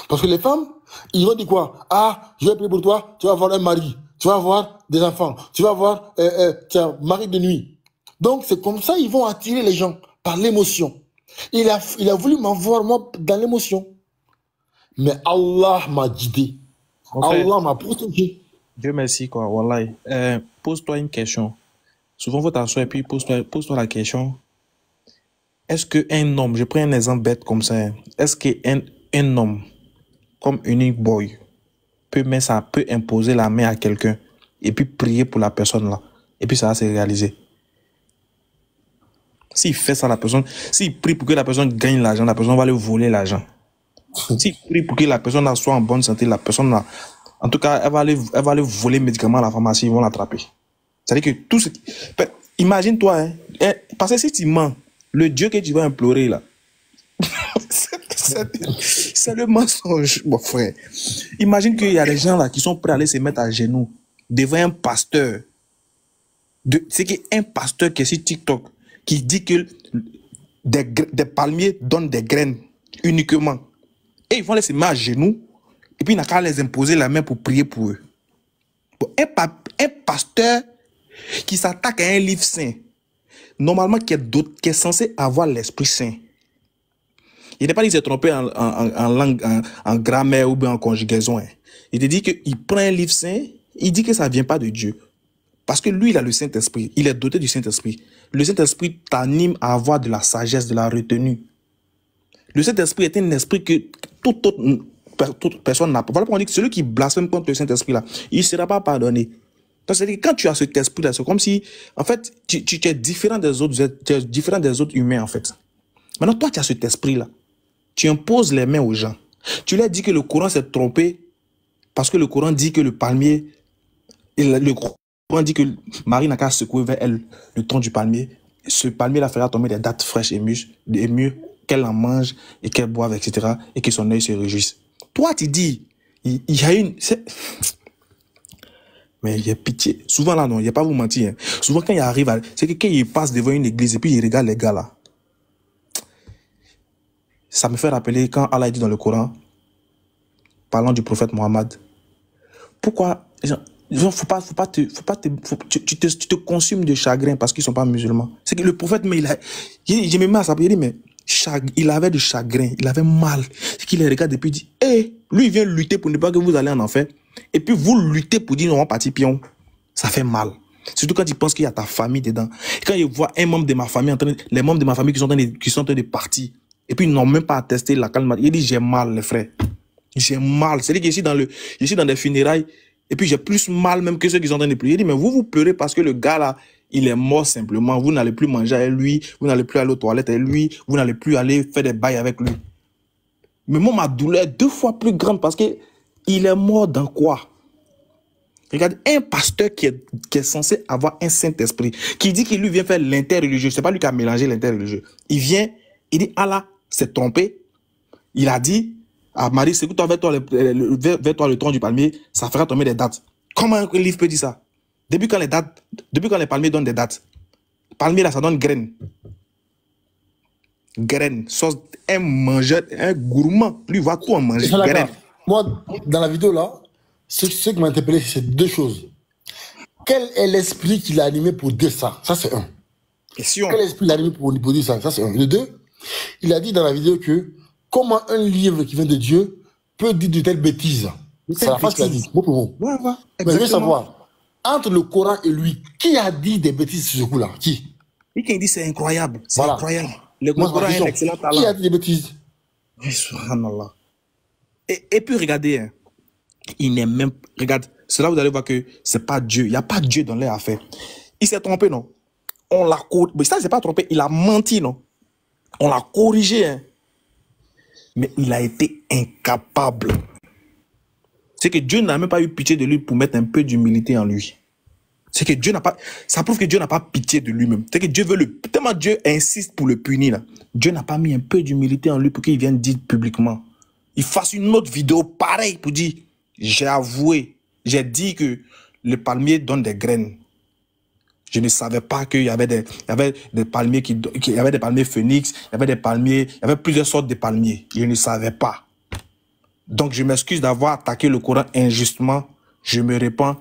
Parce que les femmes, ils vont dire quoi? Ah, je vais prier pour toi, tu vas avoir un mari, tu vas avoir des enfants, tu vas avoir un mari de nuit. Donc c'est comme ça ils vont attirer les gens, par l'émotion. Il a voulu m'avoir moi dans l'émotion. Mais Allah m'a guidé. Allah m'a protégé. Dieu merci, quoi. Wallahi. Pose-toi une question. Souvent, faut t'asseoir et puis pose-toi la question. Est-ce qu'un homme, je prends un exemple bête comme ça, hein, est-ce qu'un homme, comme Unique Boy, peut imposer la main à quelqu'un et puis prier pour la personne là, et puis ça va se réaliser? S'il fait ça, la personne, s'il prie pour que la personne gagne l'argent, la personne va lui voler l'argent. S'il prie pour que la personne soit en bonne santé, la personne là, en tout cas, elle va aller voler médicaments à la pharmacie, ils vont l'attraper. C'est-à-dire que tout ce qui... Imagine-toi, hein, parce que si tu mens, le Dieu que tu vas implorer là, c'est le mensonge, mon frère. Imagine qu'il y a des gens là qui sont prêts à aller se mettre à genoux devant un pasteur. C'est qu'un pasteur qui est sur TikTok, qui dit que des palmiers donnent des graines uniquement. Et ils vont les se mettre à genoux, et puis il n'a qu'à les imposer la main pour prier pour eux. Bon, un pasteur qui s'attaque à un livre saint, normalement qui est censé avoir l'Esprit Saint. Il n'est pas dit qu'il s'est trompé en langue, en grammaire ou bien en conjugaison. Hein. Il te dit qu'il prend un livre saint, il dit que ça ne vient pas de Dieu. Parce que lui, il a le Saint-Esprit. Il est doté du Saint-Esprit. Le Saint-Esprit t'anime à avoir de la sagesse, de la retenue. Le Saint-Esprit est un esprit que toute personne n'a pas. Voilà pourquoi on dit que celui qui blasphème contre le Saint-Esprit, là, il ne sera pas pardonné. C'est-à-dire que quand tu as cet esprit-là, c'est comme si, en fait, tu es différent des autres, tu es différent des autres humains, en fait. Maintenant, toi, tu as cet esprit-là. Tu imposes les mains aux gens. Tu leur dis que le Coran s'est trompé parce que le Coran dit que le palmier, le Coran dit que Marie n'a qu'à secouer vers elle le tronc du palmier. Ce palmier-là fera tomber des dattes fraîches et mûres, qu'elle en mange et qu'elle boive, etc. et que son œil se réjouisse. Toi, tu dis, il y a une... Mais il y a pitié. Souvent là, non, il n'y a pas à vous mentir. Hein. Souvent, quand il arrive, c'est que quand il passe devant une église et puis il regarde les gars là. Ça me fait rappeler quand Allah dit dans le Coran, parlant du prophète Mohammed, pourquoi tu te consumes de chagrin parce qu'ils ne sont pas musulmans. C'est que le prophète, mais je me mets à ça, il dit, mais il avait du chagrin, il avait mal. C'est qu'il les regarde et puis il dit, lui il vient lutter pour ne pas que vous allez en enfer. Et puis vous luttez pour dire non, parti pion. Ça fait mal. Surtout quand il pense qu'il y a ta famille dedans. Et quand il voit un membre de ma famille, les membres de ma famille qui sont en train de partir, et puis ils n'ont même pas attesté la calme. Il dit, j'ai mal, les frères. J'ai mal. C'est-à-dire que je suis dans des funérailles, et puis j'ai plus mal même que ceux qui sont en train de prier. Il dit, mais vous pleurez parce que le gars là, il est mort simplement. Vous n'allez plus manger avec lui, vous n'allez plus aller aux toilettes avec lui, vous n'allez plus aller faire des bails avec lui. Mais moi, ma douleur est 2 fois plus grande parce que il est mort dans quoi? Regarde, un pasteur qui est censé avoir un Saint-Esprit, qui dit qu'il lui vient faire l'interreligieux, c'est pas lui qui a mélangé l'interreligieux. Il vient, il dit, Allah s'est trompé. Il a dit, à Marie, secoue-toi vers toi, vers toi le tronc du palmier, ça fera tomber des dates. Comment un livre peut dire ça? Depuis quand les palmiers donnent des dates? Palmier là, ça donne graines. Graines. Un mangeur, un gourmand, lui, il va tout en manger. Graines. Moi, dans la vidéo là, ce qui m'a interpellé, c'est deux choses. Quel est l'esprit qui l'a animé pour dire ça? Ça, c'est un. Quel esprit l'a animé pour dire ça? Ça, c'est un. Le deux, il a dit dans la vidéo que comment un livre qui vient de Dieu peut dire de telles bêtises. C'est la phrase qu'il a dit, mot pour mot. Ouais, mais je veux savoir, entre le Coran et lui, qui a dit des bêtises sur ce coup-là? Qui? Et qui dit c'est incroyable. C'est voilà. Incroyable. Le Coran est un excellent talent. Qui a dit des bêtises? Subhanallah. Et puis regardez, hein, il n'est même. Regarde, cela vous allez voir que c'est pas Dieu. Il n'y a pas Dieu dans les affaires. Il s'est trompé, non? On l'a corrigé. Mais ça, il s'est pas trompé. Il a menti, non? On l'a corrigé, hein. Mais il a été incapable. C'est que Dieu n'a même pas eu pitié de lui pour mettre un peu d'humilité en lui. C'est que Dieu n'a pas. Ça prouve que Dieu n'a pas pitié de lui-même. C'est que Dieu veut le. Tellement Dieu insiste pour le punir, là. Dieu n'a pas mis un peu d'humilité en lui pour qu'il vienne dire publiquement. Il fasse une autre vidéo pareille pour dire j'ai avoué, j'ai dit que le palmier donne des graines. Je ne savais pas qu'il y avait des palmiers il y avait des palmiers phénix, il y avait des palmiers, il y avait plusieurs sortes de palmiers. Je ne savais pas. Donc je m'excuse d'avoir attaqué le Coran injustement. Je me répands,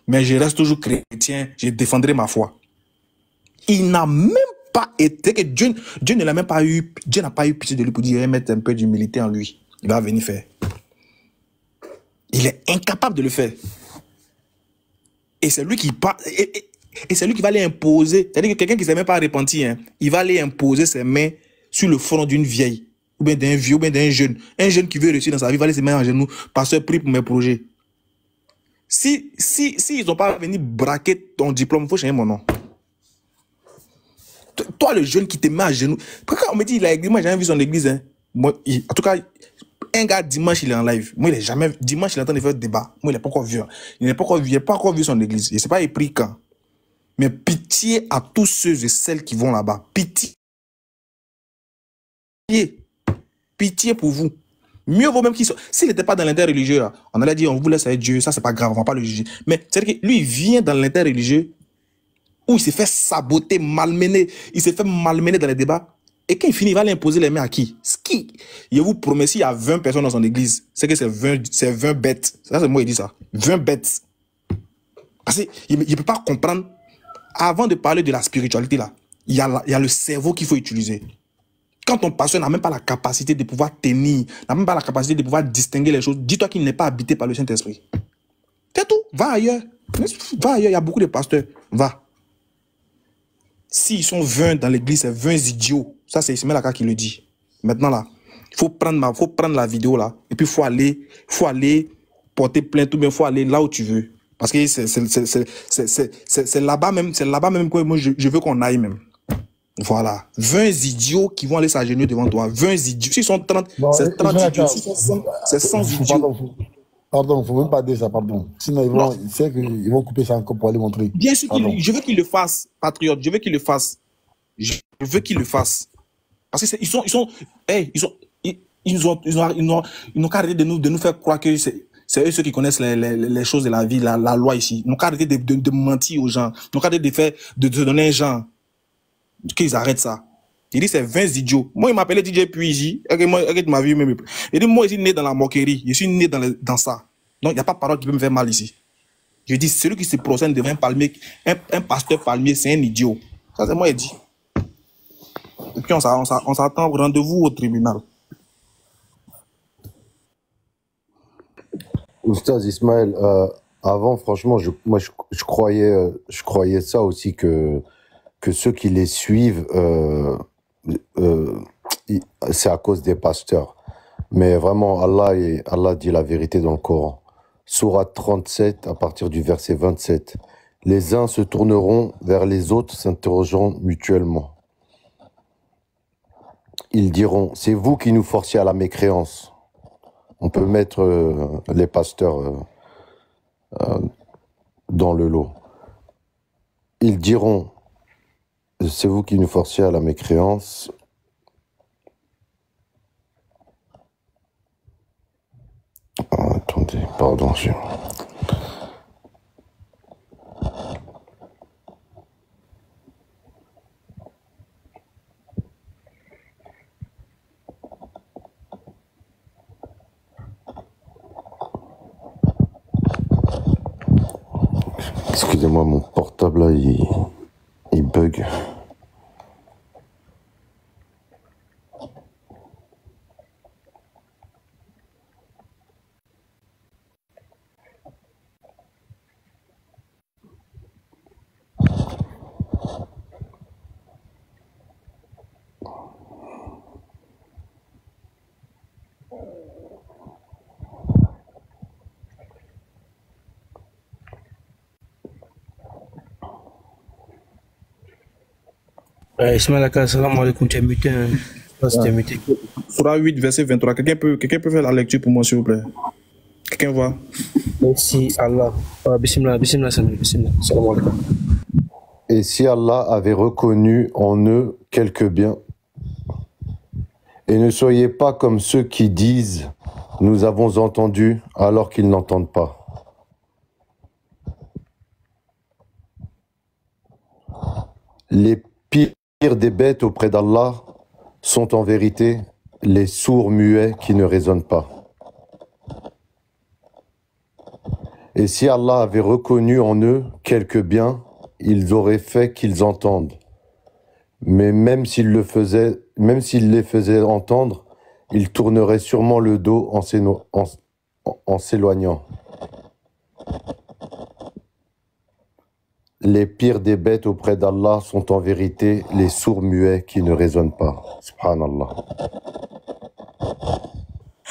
mais je reste toujours chrétien. Je défendrai ma foi. Il n'a même pas été que Dieu ne l'a même pas eu. Dieu n'a pas eu pitié de lui pour dire mettre un peu d'humilité en lui. Il va venir faire. Il est incapable de le faire. Et c'est lui qui parle. Et c'est lui qui va aller imposer. C'est-à-dire que quelqu'un qui ne s'est même pas repenti, hein, il va aller imposer ses mains sur le front d'une vieille, ou bien d'un vieux, ou bien d'un jeune. Un jeune qui veut réussir dans sa vie va aller se mettre en genoux. Pasteur, prie pour mes projets. Si ils n'ont pas venu braquer ton diplôme, il faut changer mon nom. Toi, le jeune qui te met à genoux. Pourquoi on me dit il a église? Moi, j'ai jamais vu son église. Hein. Moi, en tout cas, un gars, dimanche, il est en live. Moi, il est jamais. Dimanche, il est en train de faire débat. Moi, il n'est pas encore vu. Il n'a pas encore vu son église. Je ne sais pas, il prie quand. Mais pitié à tous ceux et celles qui vont là-bas. Pitié. Pitié pour vous. Mieux vaut même qu'il soit. S'il n'était pas dans l'interreligieux, là, on allait dire on vous laisse avec Dieu, ça c'est pas grave, on va pas le juger. Mais c'est-à-dire que lui, il vient dans l'interreligieux où il s'est fait saboter, malmener. Il s'est fait malmener dans les débats. Et quand il finit, il va l'imposer les mains à qui? Je vous promets, s'il y a 20 personnes dans son église, c'est que c'est 20 bêtes. Ça, c'est moi qui dis ça. 20 bêtes. Parce qu'il ne peut pas comprendre. Avant de parler de la spiritualité, là, il y a le cerveau qu'il faut utiliser. Quand ton pasteur n'a même pas la capacité de pouvoir tenir, n'a même pas la capacité de pouvoir distinguer les choses, dis-toi qu'il n'est pas habité par le Saint-Esprit. C'est tout. Va ailleurs. Va ailleurs. Il y a beaucoup de pasteurs. Va. S'ils sont 20 dans l'église, c'est 20 idiots. Ça, c'est Ismaël Aka qui le dit. Maintenant, là, il faut prendre la vidéo, là, et puis il faut aller porter plainte, ou bien il faut aller là où tu veux. Parce que c'est là-bas même que moi, je veux qu'on aille même. Voilà. 20 idiots qui vont aller s'agenouiller devant toi. 20 idiots. S'ils sont 30, c'est 30 idiots. C'est 100 idiots. Pardon, il ne faut même pas dire ça, pardon. Sinon, ils vont couper ça encore pour aller montrer. Bien sûr, je veux qu'il le fasse, patriote. Je veux qu'il le fasse. Je veux qu'il le fasse. Parce qu'ils n'ont qu'à arrêter de nous faire croire que c'est eux ceux qui connaissent les choses de la vie, la loi ici. Ils n'ont qu'à arrêter de mentir aux gens. Ils n'ont qu'à arrêter de donner un genre. Qu'ils arrêtent ça. Il dit c'est 20 idiots. Moi, il m'appelait DJ Puigi. Regarde ma vie même. Il dit moi, je suis né dans la moquerie. Je suis né dans ça. Donc, il n'y a pas de parole qui peut me faire mal ici. Je dis, celui qui se procède devant un palmier, un pasteur palmier, c'est un idiot. Ça, c'est moi, il dit. Et puis, on s'attend rendez-vous au tribunal. Oustaz Ismaël, avant, franchement, je croyais ça aussi que ceux qui les suivent, c'est à cause des pasteurs. Mais vraiment, Allah dit la vérité dans le Coran. Sourate 37, à partir du verset 27. Les uns se tourneront vers les autres, s'interrogeront mutuellement. Ils diront, c'est vous qui nous forciez à la mécréance. On peut mettre les pasteurs dans le lot. Ils diront, c'est vous qui nous forciez à la mécréance. pardon. Excusez-moi, mon portable là, il bug. Ismaël Aka, salam alaikum, tu es muté. Hein. Tu es muté. Surah 8, verset 23. Quelqu'un peut faire la lecture pour moi, s'il vous plaît? Quelqu'un voit? Merci Allah. Bismillah, bismillah, bismillah. Salam alaikum. Et si Allah avait reconnu en eux quelque bien, et ne soyez pas comme ceux qui disent « Nous avons entendu » alors qu'ils n'entendent pas. Les pires des bêtes auprès d'Allah sont en vérité les sourds muets qui ne raisonnent pas. Et si Allah avait reconnu en eux quelque bien, ils auraient fait qu'ils entendent. Mais même s'il les faisait entendre, ils tourneraient sûrement le dos en s'éloignant. Les pires des bêtes auprès d'Allah sont en vérité les sourds muets qui ne raisonnent pas. Subhanallah.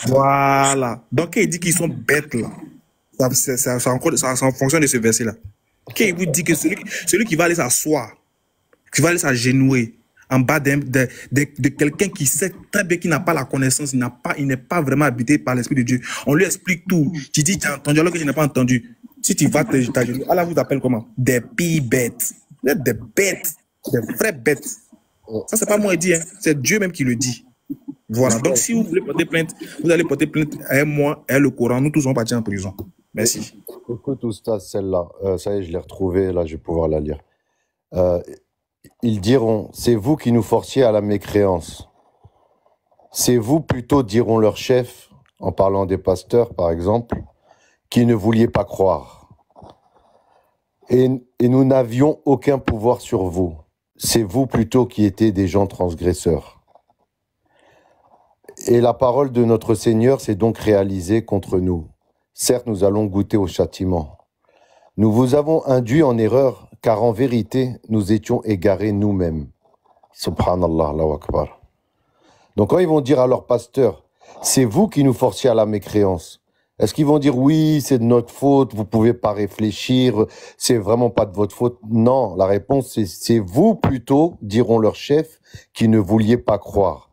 Voilà. Donc, il dit qu'ils sont bêtes là. Ça en fonction de ce verset-là. Quand il vous dit que celui qui va aller s'asseoir, qui va aller s'agenouiller en bas de quelqu'un qui sait très bien qu'il n'a pas la connaissance, il n'est pas vraiment habité par l'Esprit de Dieu. On lui explique tout. Tu dis, tu as entendu alors que je n'ai pas entendu. Si tu vas t'agenouiller, Allah vous appelle comment? Des pires bêtes. Vous êtes des bêtes, des vraies bêtes. Ça, c'est pas moi qui dis, hein. C'est Dieu même qui le dit. Voilà. Donc, si vous voulez porter plainte, vous allez porter plainte à moi et le Coran. Nous tous, on va partir en prison. Merci. Écoute, Oustaz, celle-là, ça y est, je l'ai retrouvée, là, je vais pouvoir la lire. Ils diront, c'est vous qui nous forciez à la mécréance. C'est vous plutôt, diront leurs chefs, en parlant des pasteurs, par exemple, qui ne vouliez pas croire. Et nous n'avions aucun pouvoir sur vous. C'est vous plutôt qui étiez des gens transgresseurs. Et la parole de notre Seigneur s'est donc réalisée contre nous. Certes, nous allons goûter au châtiment. Nous vous avons induit en erreur, car en vérité, nous étions égarés nous-mêmes. Subhanallah, Allahu Akbar. Donc quand ils vont dire à leur pasteur, c'est vous qui nous forciez à la mécréance, est-ce qu'ils vont dire oui, c'est de notre faute, vous pouvez pas réfléchir, c'est vraiment pas de votre faute? Non, la réponse c'est vous plutôt, diront leurs chefs, qui ne vouliez pas croire.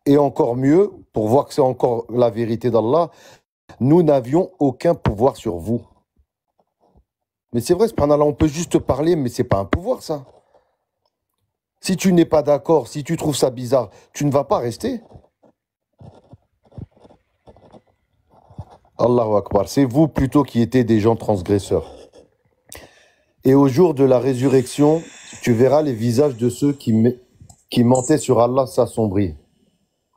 Et encore mieux, pour voir que c'est encore la vérité d'Allah, nous n'avions aucun pouvoir sur vous. Mais c'est vrai, subhanallah, on peut juste parler, mais c'est pas un pouvoir, ça. Si tu n'es pas d'accord, si tu trouves ça bizarre, tu ne vas pas rester. Allahu Akbar, c'est vous plutôt qui étiez des gens transgresseurs. Et au jour de la résurrection, tu verras les visages de ceux qui mentaient sur Allah s'assombrir.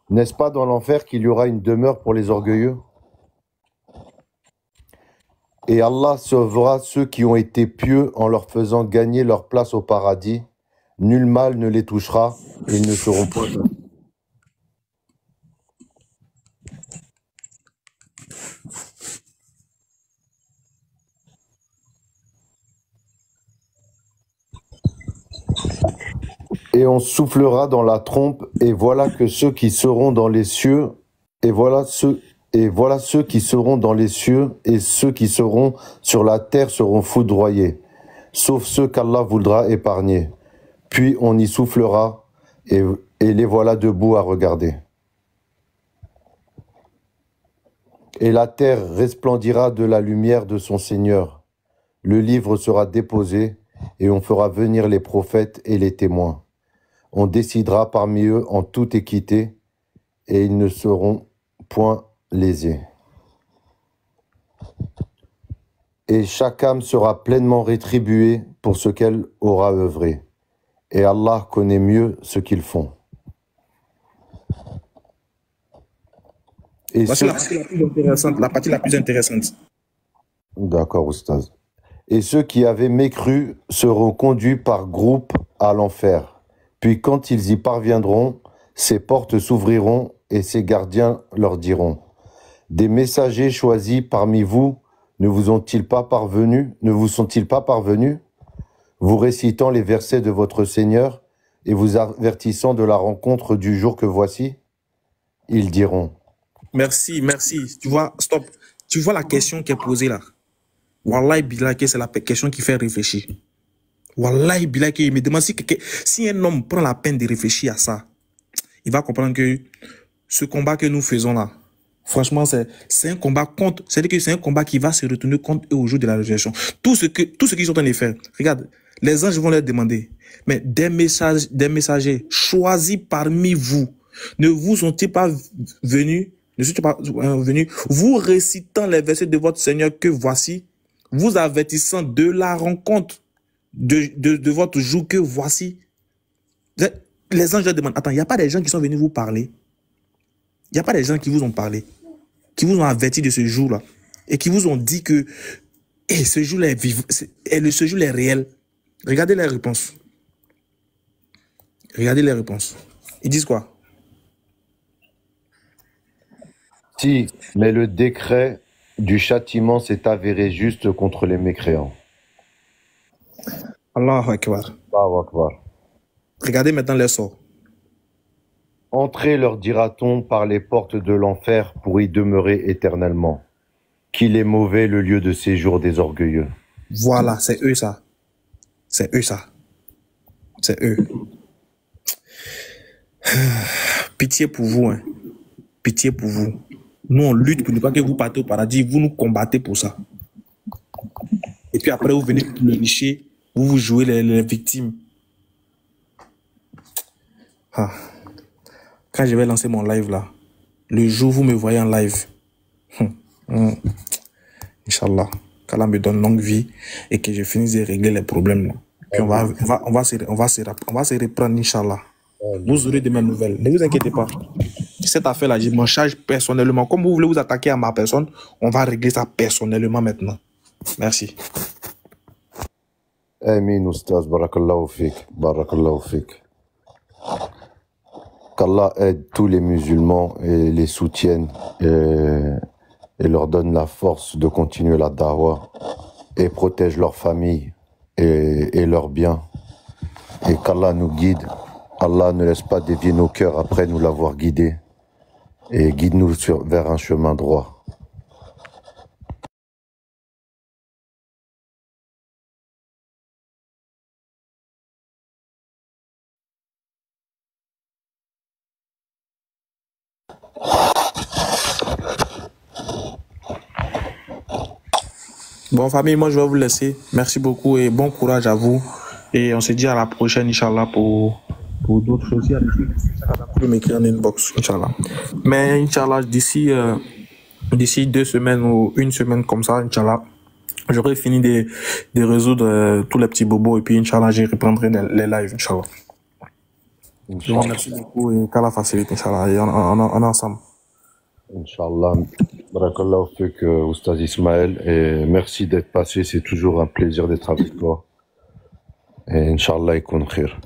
N'est-ce pas dans l'enfer qu'il y aura une demeure pour les orgueilleux? Et Allah sauvera ceux qui ont été pieux en leur faisant gagner leur place au paradis. Nul mal ne les touchera et ils ne seront point. Et on soufflera dans la trompe, et voilà que ceux qui seront dans les cieux, et voilà ceux qui seront dans les cieux, et ceux qui seront sur la terre seront foudroyés, sauf ceux qu'Allah voudra épargner. Puis on y soufflera, et les voilà debout à regarder. Et la terre resplendira de la lumière de son Seigneur. Le livre sera déposé, et on fera venir les prophètes et les témoins. On décidera parmi eux en toute équité, et ils ne seront point lésés. Et chaque âme sera pleinement rétribuée pour ce qu'elle aura œuvré. Et Allah connaît mieux ce qu'ils font. Et Voici la partie la plus intéressante. La partie la plus intéressante. D'accord, Oustaz. Et ceux qui avaient mécru seront conduits par groupes à l'enfer. Puis quand ils y parviendront, ces portes s'ouvriront et ces gardiens leur diront: des messagers choisis parmi vous ne vous sont-ils pas parvenus, vous récitant les versets de votre Seigneur et vous avertissant de la rencontre du jour que voici? Ils diront: Merci, merci. Tu vois, stop. Tu vois la question qui est posée là. Wallahi bilaki, c'est la question qui fait réfléchir. Wallahi bilaki, il me demande si un homme prend la peine de réfléchir à ça, il va comprendre que ce combat que nous faisons là, franchement, c'est un combat contre, c'est-à-dire que c'est un combat qui va se retourner contre eux au jour de la résurrection. Tout ce qu'ils sont en train de faire, regarde, les anges vont leur demander, mais des messagers choisis parmi vous, ne vous sont-ils pas venus, vous récitant les versets de votre Seigneur que voici, vous avertissant de la rencontre de votre jour que voici. Les anges leur demandent, attends, il n'y a pas des gens qui sont venus vous parler? Il n'y a pas des gens qui vous ont parlé, qui vous ont averti de ce jour-là, et qui vous ont dit que ce jour-là est vivant, ce jour-là est réel. Regardez les réponses. Regardez les réponses. Ils disent quoi? Si, mais le décret du châtiment s'est avéré juste contre les mécréants. Allahu Akbar. Allahu Akbar. Regardez maintenant les sorts. Entrez, leur dira-t-on, par les portes de l'enfer pour y demeurer éternellement. Qu'il est mauvais le lieu de séjour des orgueilleux. Voilà, c'est eux ça. C'est eux ça. C'est eux. Pitié pour vous, hein. Pitié pour vous. Nous, on lutte pour ne pas que vous partez au paradis. Vous nous combattez pour ça. Et puis après, vous venez pleurnicher. Vous jouez les victimes. Ah. Quand je vais lancer mon live là, le jour où vous me voyez en live, Inch'Allah, qu'Allah me donne longue vie et que je finisse de régler les problèmes là. Puis on va se reprendre, Inch'Allah. Vous aurez de mes nouvelles. Ne vous inquiétez pas. Cette affaire-là, je m'en charge personnellement. Comme vous voulez vous attaquer à ma personne, on va régler ça personnellement maintenant. Merci. Amin, Oustaz. Barakallahu fik. Barakallahu fik. Qu'Allah aide tous les musulmans et les soutienne et leur donne la force de continuer la da'wah et protège leurs familles et leurs biens. Et qu'Allah nous guide. Allah ne laisse pas dévier nos cœurs après nous l'avoir guidés et guide-nous vers un chemin droit. Bon, famille, moi, je vais vous laisser. Merci beaucoup et bon courage à vous. Et on se dit à la prochaine, Inch'Allah, pour d'autres choses. Il y a des trucs, vous pouvez m'écrire en inbox, Inch'Allah. Mais, Inch'Allah, d'ici 2 semaines ou 1 semaine comme ça, Inch'Allah, j'aurai fini de résoudre tous les petits bobos et puis, Inch'Allah, je reprendrai les lives, Inch'Allah. Je vous remercie beaucoup et qu'Allah facilite, Inch'Allah. Et on est ensemble. Inch'Allah. Barakallahu fik, Oustaz Ismaël. Et merci d'être passé. C'est toujours un plaisir d'être avec toi. Et Inch'Allah, ikoun khir.